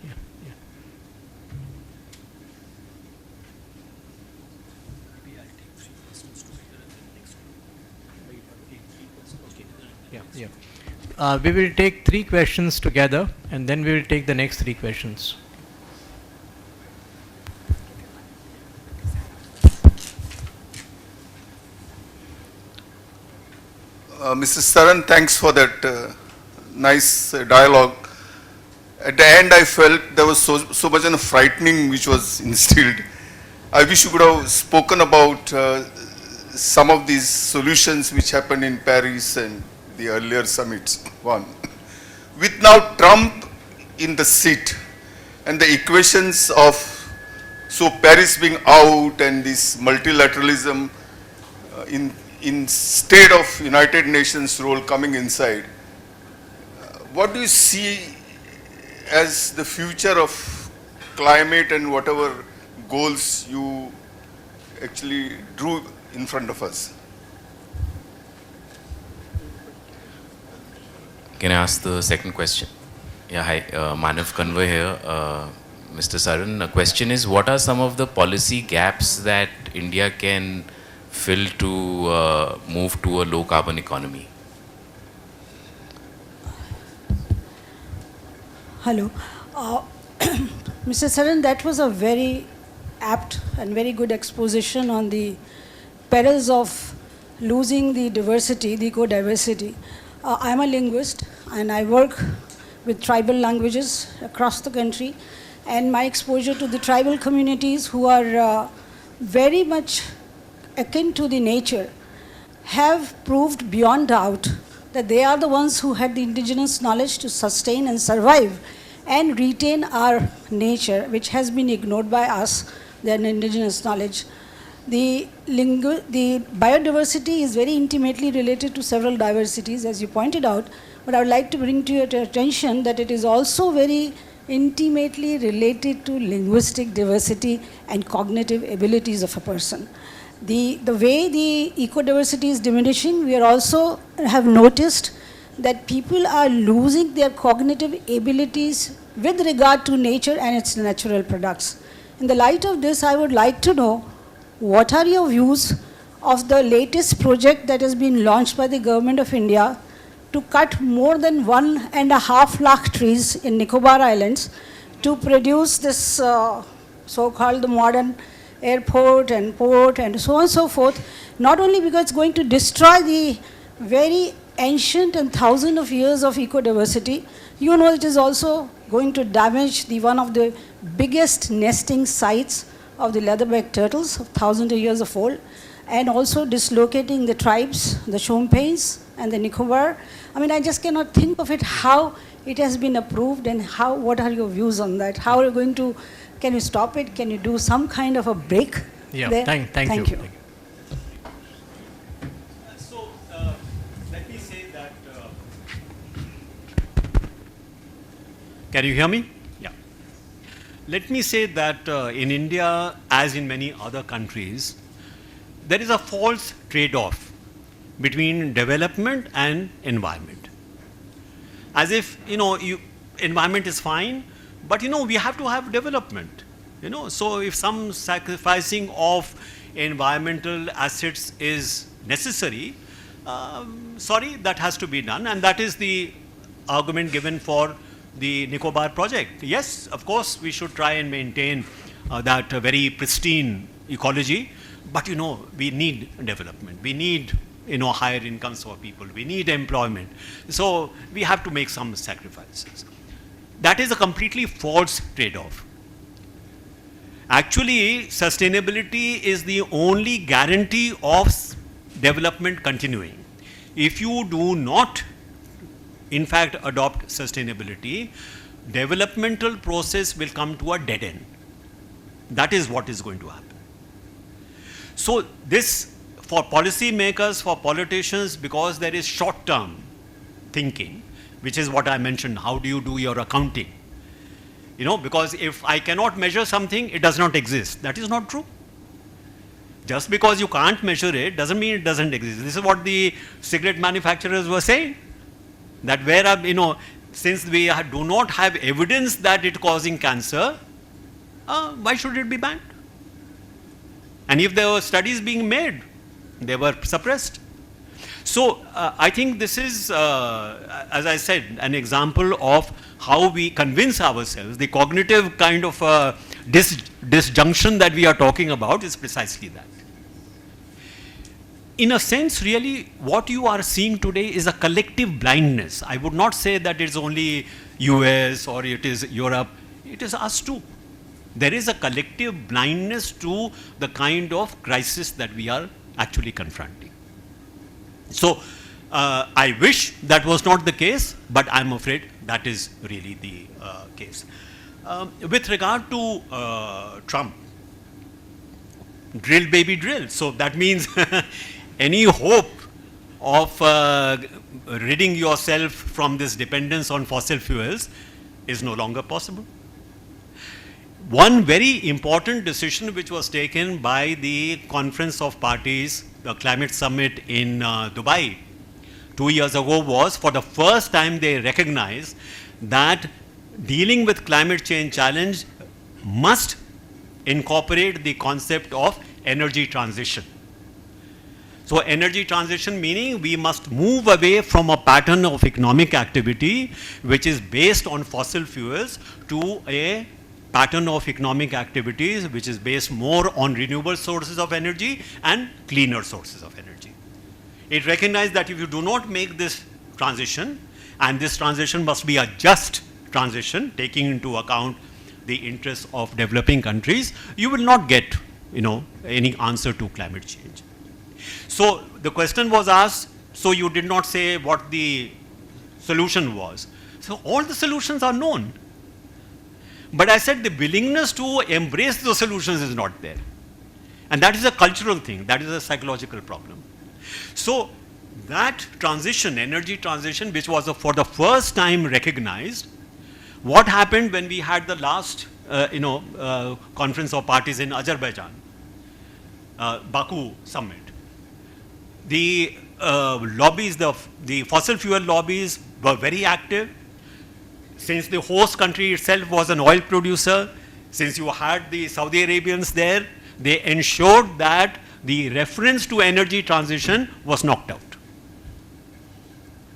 We will take 3 questions together and then we will take the next 3 questions. Mr. Saran, thanks for that nice dialogue. At the end, I felt there was so much of frightening which was instilled. I wish you could have spoken about some of these solutions which happened in Paris and the earlier summits. One, with now Trump in the seat and the equations of Paris being out and this multilateralism instead of United Nations role coming inside, what do you see as the future of climate and whatever goals you actually drew in front of us? Can I ask the second question? Yeah, hi, Manav Kanwar here. Mr. Saran, the question is, what are some of the policy gaps that India can fill to move to a low carbon economy? Hello. Mr. Saran, that was a very apt and very good exposition on the perils of losing the diversity, the eco-diversity. I'm a linguist and I work with tribal languages across the country, and my exposure to the tribal communities who are very much akin to the nature have proved beyond doubt that they are the ones who had the indigenous knowledge to sustain and survive and retain our nature, which has been ignored by us, their indigenous knowledge. The biodiversity is very intimately related to several diversities, as you pointed out, but I would like to bring to your attention that it is also very intimately related to linguistic diversity and cognitive abilities of a person. The way the eco-diversity is diminishing, we are also have noticed that people are losing their cognitive abilities with regard to nature and its natural products. In the light of this, I would like to know, what are your views of the latest project that has been launched by the Government of India to cut more than 1.5 lakh trees in Nicobar Islands to produce this so-called modern airport and port and so on and so forth, not only because it's going to destroy the very ancient and thousands of years of eco-diversity, you know, it is also going to damage one of the biggest nesting sites of the leatherback turtles of thousands of years of old. and also dislocating the tribes, the Shompeis and the Nicobar. I mean, I just cannot think of it, how it has been approved, and what are your views on that? How are you going to, can you stop it? Can you do some kind of a break Yeah, there? thank you. Thank you. So, let me say that. Can you hear me? Yeah. Let me say that in India, as in many other countries, there is a false trade-off between development and environment. As if, environment is fine, but we have to have development. So if some sacrificing of environmental assets is necessary, sorry, that has to be done, and that is the argument given for the Nicobar project. Yes, of course, we should try and maintain that very pristine ecology, but we need development. We need higher incomes for people. We need employment. So we have to make some sacrifices. That is a completely false trade-off. Actually, sustainability is the only guarantee of development continuing. If you do not, in fact, adopt sustainability, developmental process will come to a dead end. That is what is going to happen. So this, for policy makers, for politicians, because there is short-term thinking, which is what I mentioned, how do you do your accounting? Because if I cannot measure something, it does not exist. That is not true. Just because you can't measure it doesn't mean it doesn't exist. This is what the cigarette manufacturers were saying. That since we do not have evidence that it causing cancer, why should it be banned? And if there were studies being made, they were suppressed. So I think this is, as I said, an example of how we convince ourselves. The cognitive kind of disjunction that we are talking about is precisely that. In a sense, really, what you are seeing today is a collective blindness. I would not say that it's only US or it is Europe. It is us too. There is a collective blindness to the kind of crisis that we are actually confronting. So I wish that was not the case, but I'm afraid that is really the case. With regard to Trump, drill baby drill. So that means any hope of ridding yourself from this dependence on fossil fuels is no longer possible. One very important decision which was taken by the Conference of Parties, the climate summit in Dubai 2 years ago, was for the first time they recognized that dealing with climate change challenge must incorporate the concept of energy transition. So energy transition meaning we must move away from a pattern of economic activity which is based on fossil fuels to a pattern of economic activities which is based more on renewable sources of energy and cleaner sources of energy. It recognized that if you do not make this transition, and this transition must be a just transition taking into account the interests of developing countries, you will not get any answer to climate change. So the question was asked, so you did not say what the solution was. So all the solutions are known. But I said the willingness to embrace those solutions is not there. And that is a cultural thing, that is a psychological problem. So that transition, energy transition, which was for the first time recognized, what happened when we had the last Conference of Parties in Azerbaijan, Baku summit? The lobbies, the fossil fuel lobbies were very active. Since the host country itself was an oil producer, since you had the Saudi Arabians there, they ensured that the reference to energy transition was knocked out.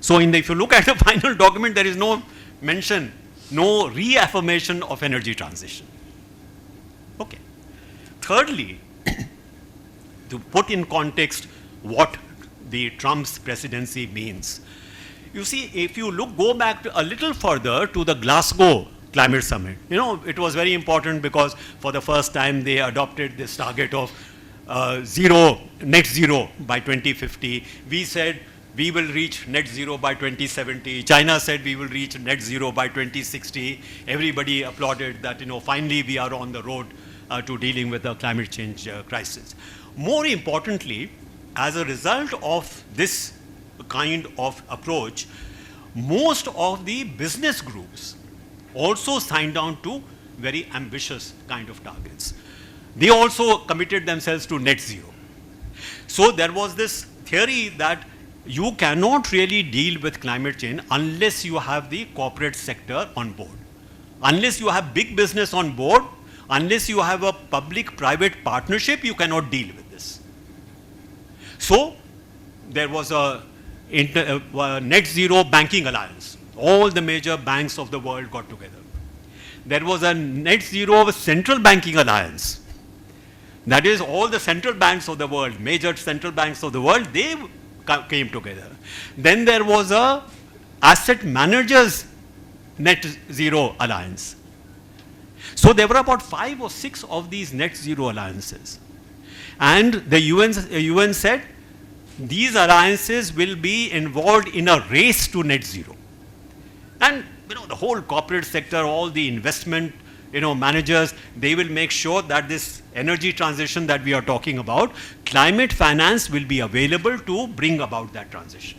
So if you look at the final document, there is no mention, no reaffirmation of energy transition. Okay. Thirdly, to put in context what the Trump's presidency means. You see, if you go back a little further to the Glasgow climate summit, it was very important because for the first time they adopted this target of net zero by 2050. We said we will reach net zero by 2070. China said we will reach net zero by 2060. Everybody applauded that, finally we are on the road to dealing with the climate change crisis. More importantly, as a result of this kind of approach, most of the business groups also signed on to very ambitious kind of targets. They also committed themselves to net zero. So there was this theory that you cannot really deal with climate change unless you have the corporate sector on board. Unless you have big business on board, unless you have a public-private partnership, you cannot deal with this. So there was a net zero banking alliance. All the major banks of the world got together. There was a net zero central banking alliance. That is, all the central banks of the world, major central banks of the world, they came together. Then there was a asset managers net zero alliance. So there were about 5 or 6 of these net zero alliances. And the UN said these alliances will be involved in a race to net zero. And the whole corporate sector, all the investment managers, they will make sure that this energy transition that we are talking about, climate finance will be available to bring about that transition.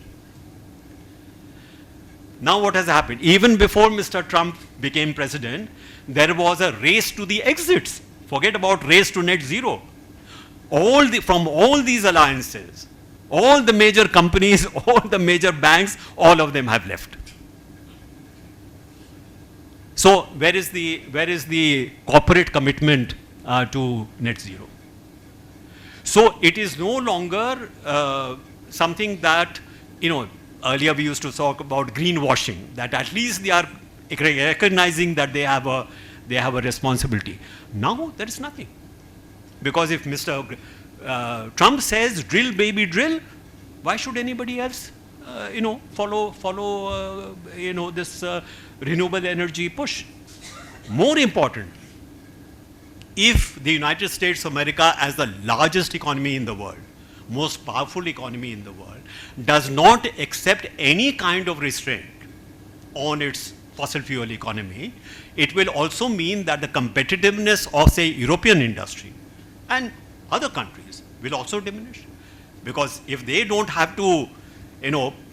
Now what has happened? Even before Mr. Trump became president, there was a race to the exits. Forget about race to net zero. From all these alliances, all the major companies, all the major banks, all of them have left. So where is the corporate commitment to net zero? So it is no longer something that, earlier we used to talk about greenwashing, that at least they are recognizing that they have a responsibility. Now there is nothing. Because if Mr. Trump says drill baby drill, why should anybody else follow this renewable energy push? More important, if the United States of America, as the largest economy in the world, most powerful economy in the world, does not accept any kind of restraint on its fossil fuel economy, it will also mean that the competitiveness of, say, European industry and other countries will also diminish. Because if they don't have to,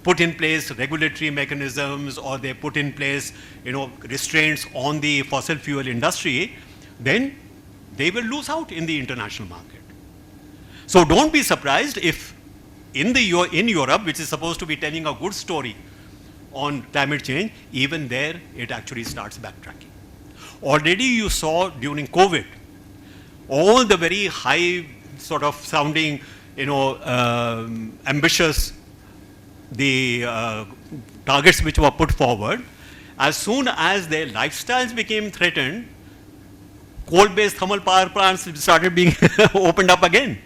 put in place regulatory mechanisms, or they put in place, restraints on the fossil fuel industry, then they will lose out in the international market. So don't be surprised if in Europe, which is supposed to be telling a good story on climate change, even there it actually starts backtracking. Already you saw during COVID, all the very high sort of sounding, ambitious the targets which were put forward, as soon as their lifestyles became threatened, coal-based thermal power plants started being opened up again.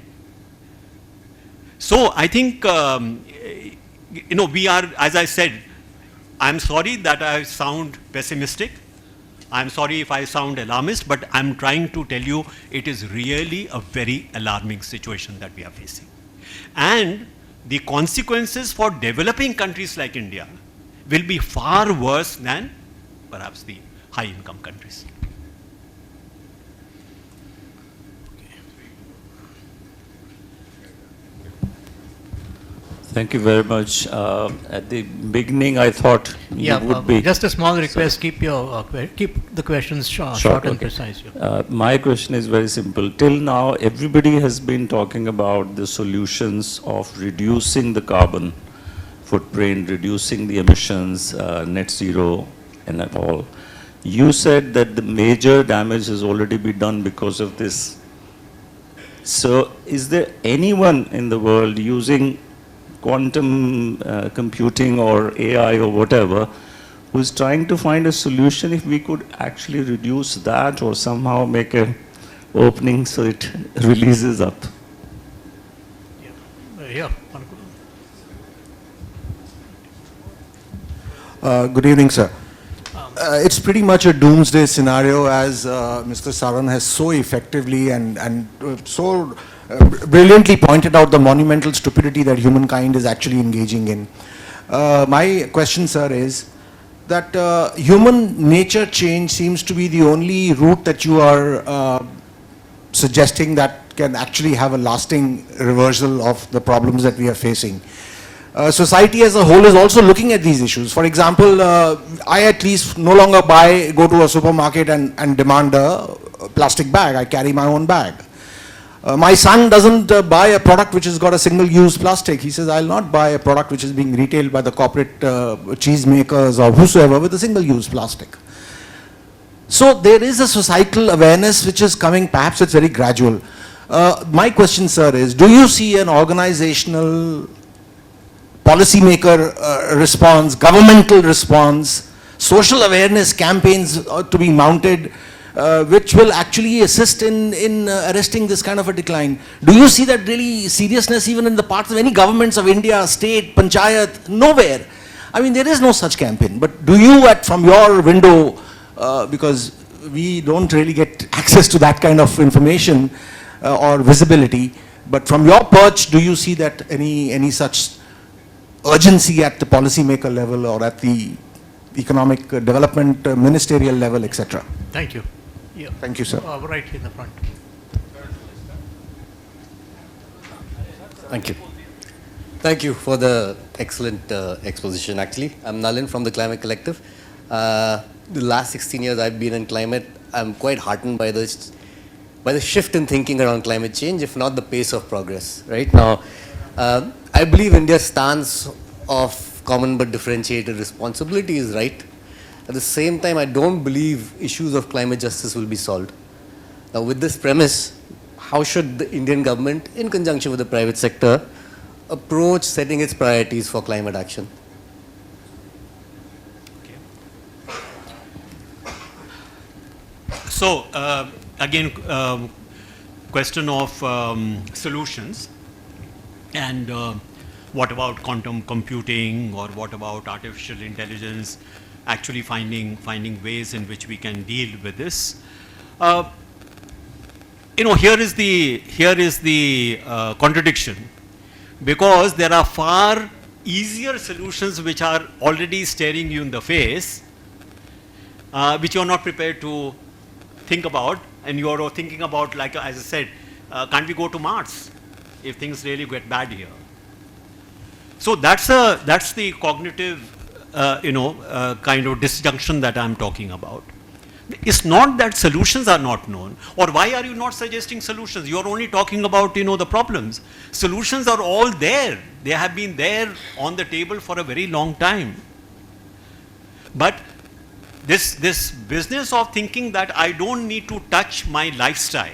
So I think, we are, as I said, I'm sorry that I sound pessimistic. I'm sorry if I sound alarmist, but I'm trying to tell you it is really a very alarming situation that we are facing. And the consequences for developing countries like India will be far worse than perhaps the high-income countries. Thank you very much. At the beginning, I thought you would be... Just a small request, keep the questions short and okay. precise. My question is very simple. Till now, everybody has been talking about the solutions of reducing the carbon footprint, reducing the emissions, net zero, and all. You said that the major damage has already been done because of this. So, is there anyone in the world using quantum computing or AI or whatever, who is trying to find a solution if we could actually reduce that or somehow make an opening so it releases up? Good evening, sir. It's pretty much a doomsday scenario, as Mr. Saran has so effectively and so brilliantly pointed out the monumental stupidity that humankind is actually engaging in. My question, sir, is that human nature change seems to be the only route that you are suggesting that can actually have a lasting reversal of the problems that we are facing. Society as a whole is also looking at these issues. For example, I at least no longer go to a supermarket and demand a plastic bag. I carry my own bag. My son doesn't buy a product which has got a single-use plastic. He says, I'll not buy a product which is being retailed by the corporate cheese makers or whosoever with a single-use plastic. So there is a societal awareness which is coming, perhaps it's very gradual. My question, sir, is do you see an organizational policymaker response, governmental response, social awareness campaigns to be mounted which will actually assist in arresting this kind of a decline? Do you see that really seriousness even in the parts of any governments of India, state, panchayat? Nowhere. I mean, there is no such campaign. But do you, from your window, because we don't really get access to that kind of information or visibility, but from your perch, do you see that any such urgency at the policymaker level or at the economic development ministerial level, etc.? Thank you. Yeah. Thank you, sir. Right in the front. Thank you. Thank you for the excellent exposition, actually. I'm Nalin from the Climate Collective. The last 16 years I've been in climate, I'm quite heartened by the shift in thinking around climate change, if not the pace of progress. Right now, I believe India's stance of common but differentiated responsibility is right. At the same time, I don't believe issues of climate justice will be solved. Now, with this premise, how should the Indian government, in conjunction with the private sector, approach setting its priorities for climate action? So, again, question of solutions, and what about quantum computing, or what about artificial intelligence, actually finding ways in which we can deal with this. Here is the contradiction, because there are far easier solutions which are already staring you in the face, which you are not prepared to think about, and you are thinking about, like as I said, can't we go to Mars if things really get bad here? So that's the cognitive kind of disjunction that I'm talking about. It's not that solutions are not known, or why are you not suggesting solutions? You're only talking about, the problems. Solutions are all there. They have been there on the table for a very long time. But this business of thinking that I don't need to touch my lifestyle,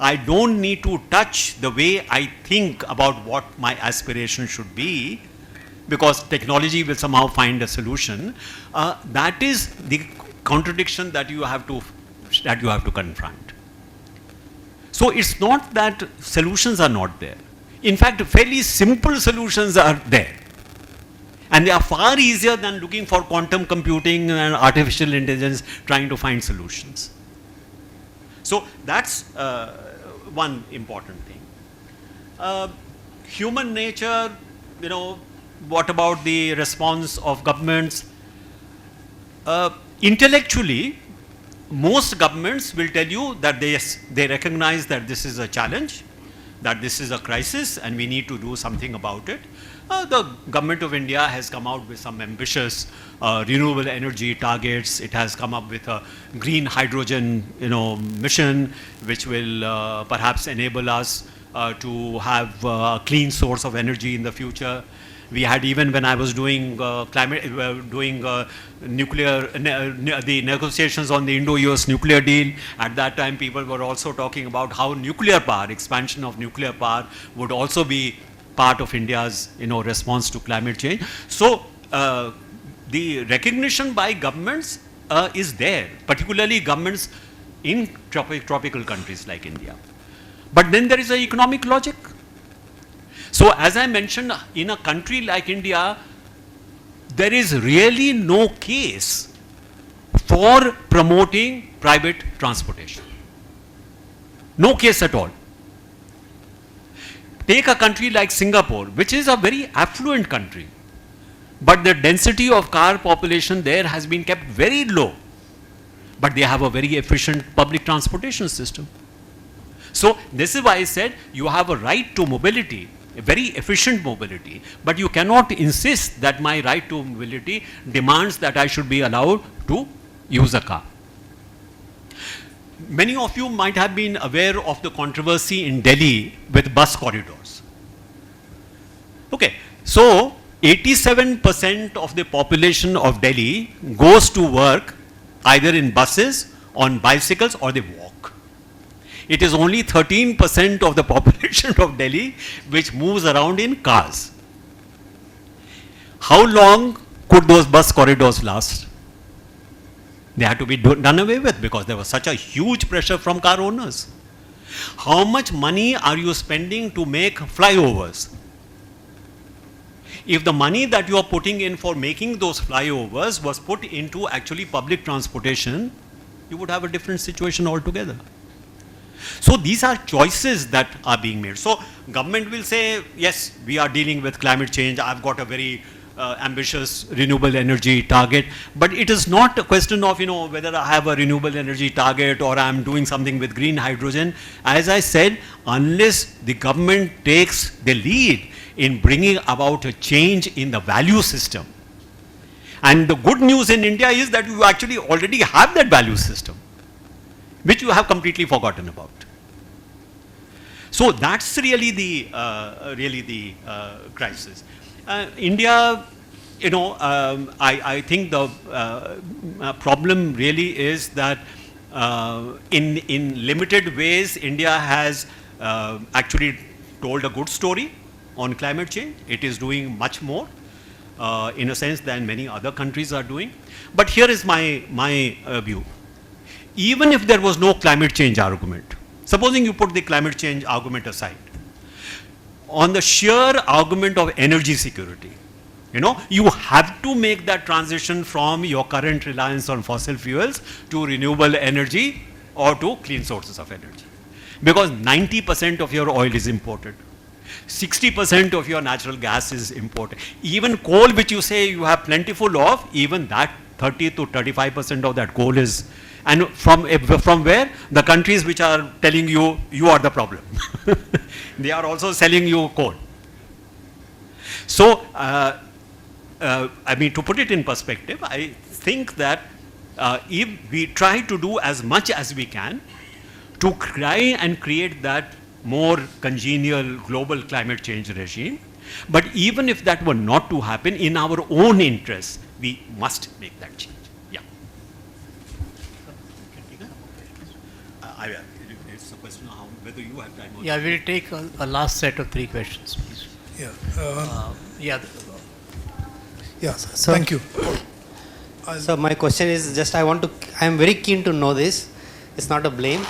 I don't need to touch the way I think about what my aspiration should be, because technology will somehow find a solution. That is the contradiction that you have to confront. So it's not that solutions are not there. In fact, fairly simple solutions are there, and they are far easier than looking for quantum computing and artificial intelligence trying to find solutions. So that's one important thing. Human nature, what about the response of governments? Intellectually, most governments will tell you that they recognize that this is a challenge, that this is a crisis, and we need to do something about it. The government of India has come out with some ambitious renewable energy targets. It has come up with a green hydrogen, mission, which will perhaps enable us to have a clean source of energy in the future. We had, even when I was doing nuclear, the negotiations on the Indo-US nuclear deal, at that time people were also talking about how nuclear power, expansion of nuclear power, would also be part of India's, response to climate change. So the recognition by governments is there, particularly governments in tropical countries like India. But then there is an economic logic. So as I mentioned, in a country like India, there is really no case for promoting private transportation. No case at all. Take a country like Singapore, which is a very affluent country, but the density of car population there has been kept very low, but they have a very efficient public transportation system. So this is why I said you have a right to mobility, a very efficient mobility, but you cannot insist that my right to mobility demands that I should be allowed to use a car. Many of you might have been aware of the controversy in Delhi with bus corridors. Okay, so 87% of the population of Delhi goes to work either in buses, on bicycles, or they walk. It is only 13% of the population of Delhi which moves around in cars. How long could those bus corridors last? They had to be done away with because there was such a huge pressure from car owners. How much money are you spending to make flyovers? If the money that you are putting in for making those flyovers was put into actually public transportation, you would have a different situation altogether. So these are choices that are being made. So government will say, yes, we are dealing with climate change. I've got a very ambitious renewable energy target, but it is not a question of, whether I have a renewable energy target or I'm doing something with green hydrogen. As I said, unless the government takes the lead in bringing about a change in the value system. And the good news in India is that you actually already have that value system, which you have completely forgotten about. So that's really the crisis. India, I think the problem really is that in limited ways, India has actually told a good story on climate change. It is doing much more in a sense than many other countries are doing. But here is my view. Even if there was no climate change argument, supposing you put the climate change argument aside, on the sheer argument of energy security, you have to make that transition from your current reliance on fossil fuels to renewable energy or to clean sources of energy. Because 90% of your oil is imported. 60% of your natural gas is imported. Even coal, which you say you have plentiful of, even that 30 to 35% of that coal is, and from where? The countries which are telling you, you are the problem. They are also selling you coal. So, to put it in perspective, I think that if we try to do as much as we can to try and create that more congenial global climate change regime, but even if that were not to happen, in our own interests, we must make that change. Yeah. It's a question of whether you have time or Yeah, we'll take a last set of 3 questions, please. Yeah. So, Thank you. So my question is just I am very keen to know this. It's not a blame.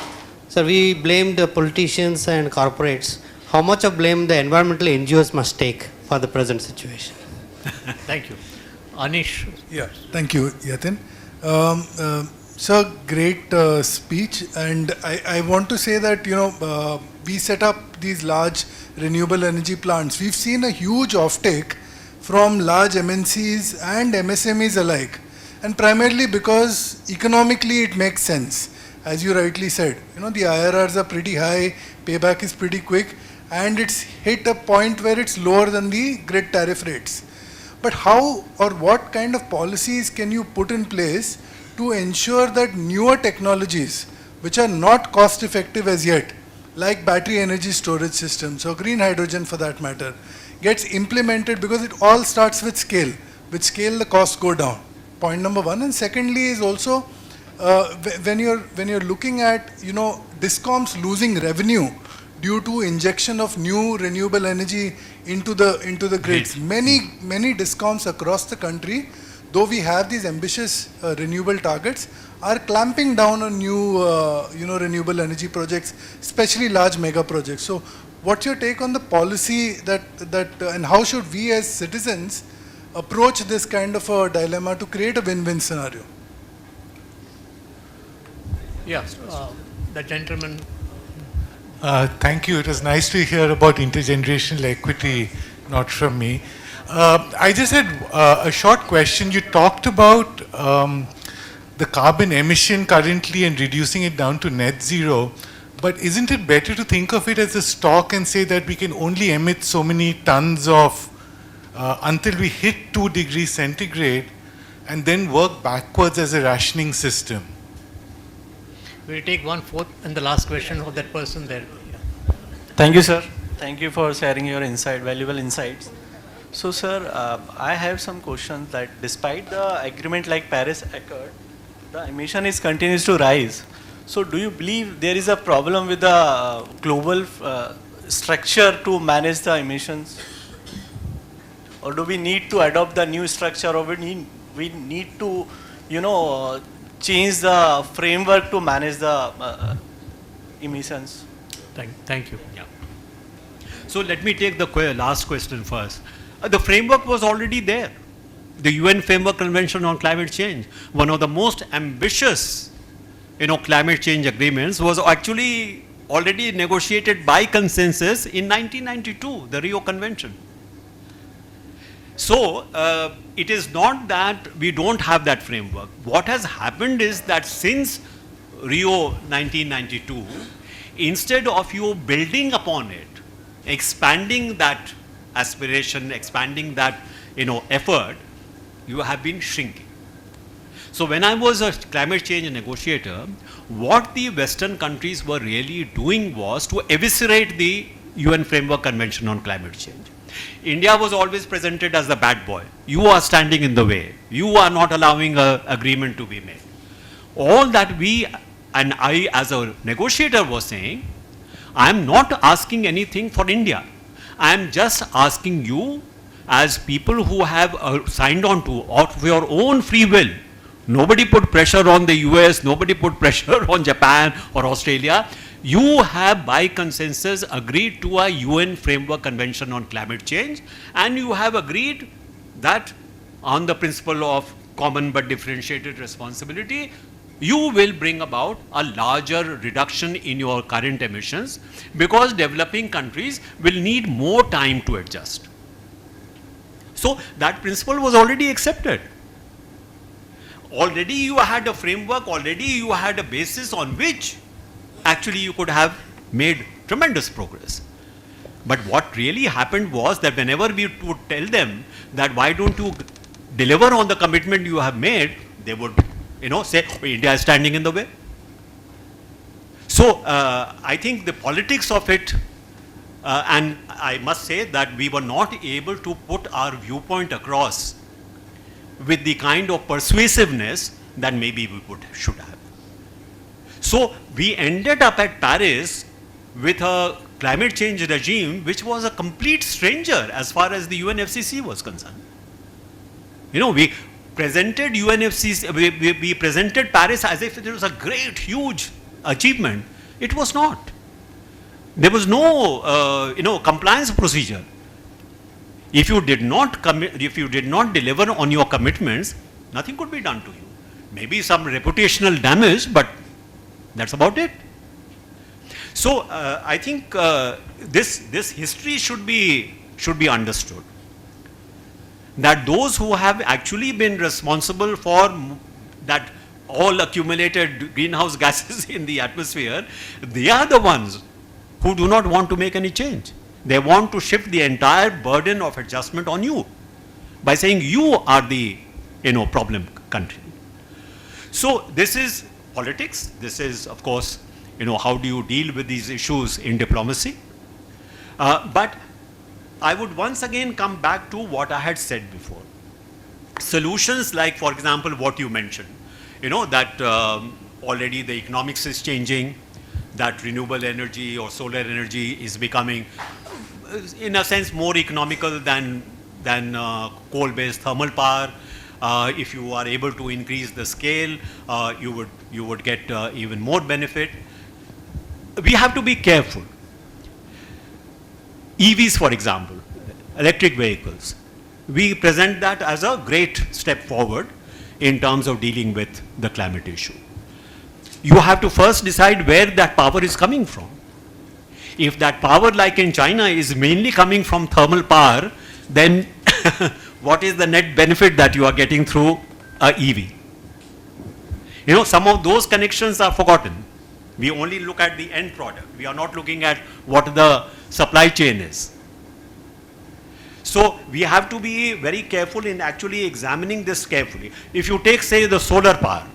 So we blame the politicians and corporates. How much of blame the environmental NGOs must take for the present situation? Thank you. Anish. Yeah, thank you, Yatin. So great speech, and I want to say that we set up these large renewable energy plants. We've seen a huge offtake from large MNCs and MSMEs alike, and primarily because economically it makes sense. As you rightly said, the IRRs are pretty high, payback is pretty quick, and it's hit a point where it's lower than the grid tariff rates. But how or what kind of policies can you put in place to ensure that newer technologies, which are not cost effective as yet, like battery energy storage systems or green hydrogen for that matter, gets implemented, because it all starts with scale. With scale, the costs go down. Point number one. And secondly is also, when you're looking at, DISCOMs losing revenue due to injection of new renewable energy into the grids. Many DISCOMs across the country, though we have these ambitious renewable targets, are clamping down on new renewable energy projects, especially large mega projects. So what's your take on the policy that and how should we as citizens approach this kind of a dilemma to create a win-win scenario? Yes, the gentleman. Thank you. It was nice to hear about intergenerational equity, not from me. I just had a short question. You talked about the carbon emission currently and reducing it down to net zero. But isn't it better to think of it as a stock and say that we can only emit so many tons of until we hit 2 degrees centigrade and then work backwards as a rationing system? We'll take 1/4 and the last question of that person there. Thank you, sir. Thank you for sharing your valuable insights. So, sir, I have some questions that despite the agreement like Paris Accord, the emission continues to rise. So, do you believe there is a problem with the global structure to manage the emissions? Or do we need to adopt the new structure, or we need to, change the framework to manage the emissions? Thank you. Yeah. So let me take the last question first. The framework was already there. The UN Framework Convention on Climate Change, one of the most ambitious, climate change agreements, was actually already negotiated by consensus in 1992, the Rio Convention. So it is not that we don't have that framework. What has happened is that since Rio 1992, instead of you building upon it, expanding that aspiration, expanding that effort, you have been shrinking. So when I was a climate change negotiator, what the Western countries were really doing was to eviscerate the UN Framework Convention on Climate Change. India was always presented as the bad boy. You are standing in the way. You are not allowing an agreement to be made. All that we and I as a negotiator was saying, I am not asking anything for India. I am just asking you as people who have signed on to of your own free will. Nobody put pressure on the US, nobody put pressure on Japan or Australia. You have by consensus agreed to a UN Framework Convention on Climate Change, and you have agreed that on the principle of common but differentiated responsibility, you will bring about a larger reduction in your current emissions because developing countries will need more time to adjust. So that principle was already accepted. Already you had a framework, already you had a basis on which actually you could have made tremendous progress. But what really happened was that whenever we would tell them that why don't you deliver on the commitment you have made, they would say, oh, India is standing in the way. So I think the politics of it, and I must say that we were not able to put our viewpoint across with the kind of persuasiveness that maybe we should have. So we ended up at Paris with a climate change regime which was a complete stranger as far as the UNFCCC was concerned. We presented UNFCCC, we presented Paris as if it was a great, huge achievement. It was not. There was no, compliance procedure. If you did not deliver on your commitments, nothing could be done to you. Maybe some reputational damage, but that's about it. So I think this history should be understood. That those who have actually been responsible for that all accumulated greenhouse gases in the atmosphere, they are the ones who do not want to make any change. They want to shift the entire burden of adjustment on you by saying you are the problem country. So this is politics. This is, of course, how do you deal with these issues in diplomacy? But I would once again come back to what I had said before. Solutions like, for example, what you mentioned, that already the economics is changing, that renewable energy or solar energy is becoming, in a sense, more economical than coal-based thermal power. If you are able to increase the scale, you would get even more benefit. We have to be careful. EVs, for example, electric vehicles, we present that as a great step forward in terms of dealing with the climate issue. You have to first decide where that power is coming from. If that power, like in China, is mainly coming from thermal power, then what is the net benefit that you are getting through a EV? You know, some of those connections are forgotten. We only look at the end product. We are not looking at what the supply chain is. So we have to be very careful in actually examining this carefully. If you take, say, the solar power,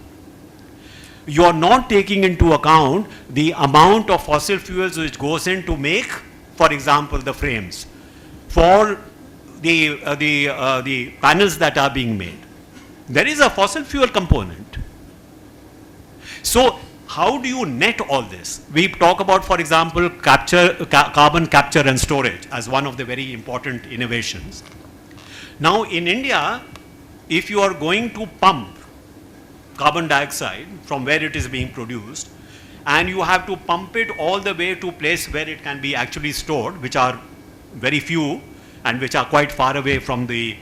you are not taking into account the amount of fossil fuels which goes in to make, for example, the frames for the panels that are being made. There is a fossil fuel component. So how do you net all this? We talk about, for example, carbon capture and storage as one of the very important innovations. Now in India, if you are going to pump carbon dioxide from where it is being produced, and you have to pump it all the way to place where it can be actually stored, which are very few and which are quite far away from the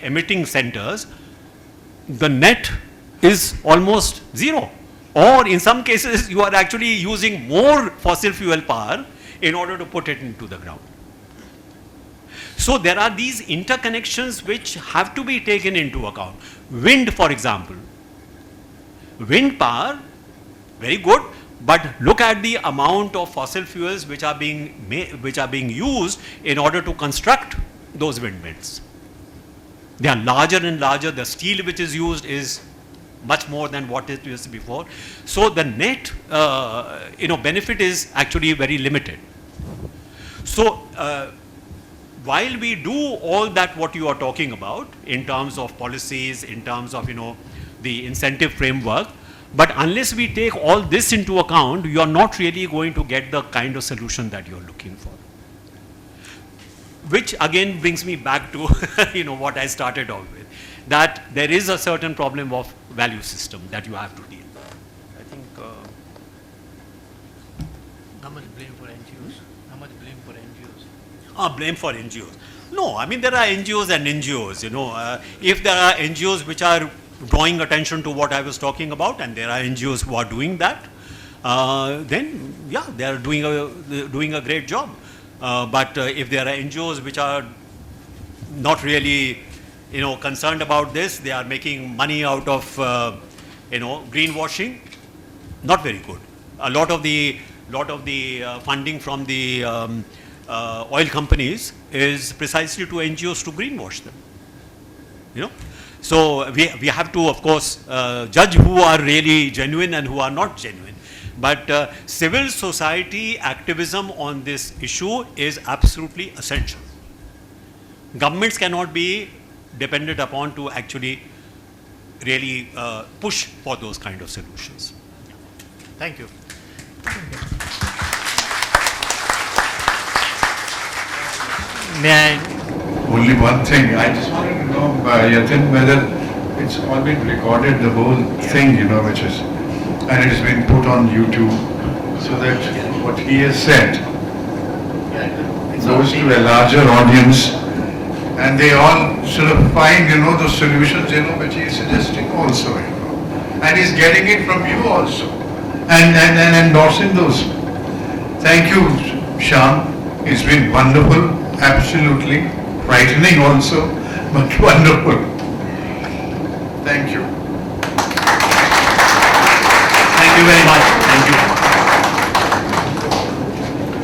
emitting centers, the net is almost zero. Or in some cases, you are actually using more fossil fuel power in order to put it into the ground. So there are these interconnections which have to be taken into account. Wind, for example. Wind power, very good, but look at the amount of fossil fuels which are being used in order to construct those windmills. They are larger and larger. The steel which is used is much more than what it was before. So the net benefit is actually very limited. So while we do all that what you are talking about in terms of policies, in terms of the incentive framework, but unless we take all this into account, you are not really going to get the kind of solution that you are looking for. Which again brings me back to what I started off with, that there is a certain problem of value system that you have to deal with. I think how much blame for NGOs? How much blame for NGOs? Blame for NGOs. No, I mean there are NGOs and NGOs. If there are NGOs which are drawing attention to what I was talking about, and there are NGOs who are doing that, then yeah, they are doing a great job. But if there are NGOs which are not really concerned about this, they are making money out of greenwashing, not very good. A lot of the funding from the oil companies is precisely to NGOs to greenwash them. So we have to, of course, judge who are really genuine and who are not genuine. But civil society activism on this issue is absolutely essential. Governments cannot be depended upon to actually really push for those kind of solutions. Thank you. May I? Only one thing. I just wanted to know, Yatin, whether it's all been recorded, the whole thing, which is, and it has been put on YouTube, so that what he has said goes to a larger audience, and they all sort of find, those solutions, which he is suggesting also, and he's getting it from you also, and endorsing those. Thank you, Shyam. It's been wonderful, absolutely. Frightening also, but wonderful. Thank you. Thank you very much. Thank you.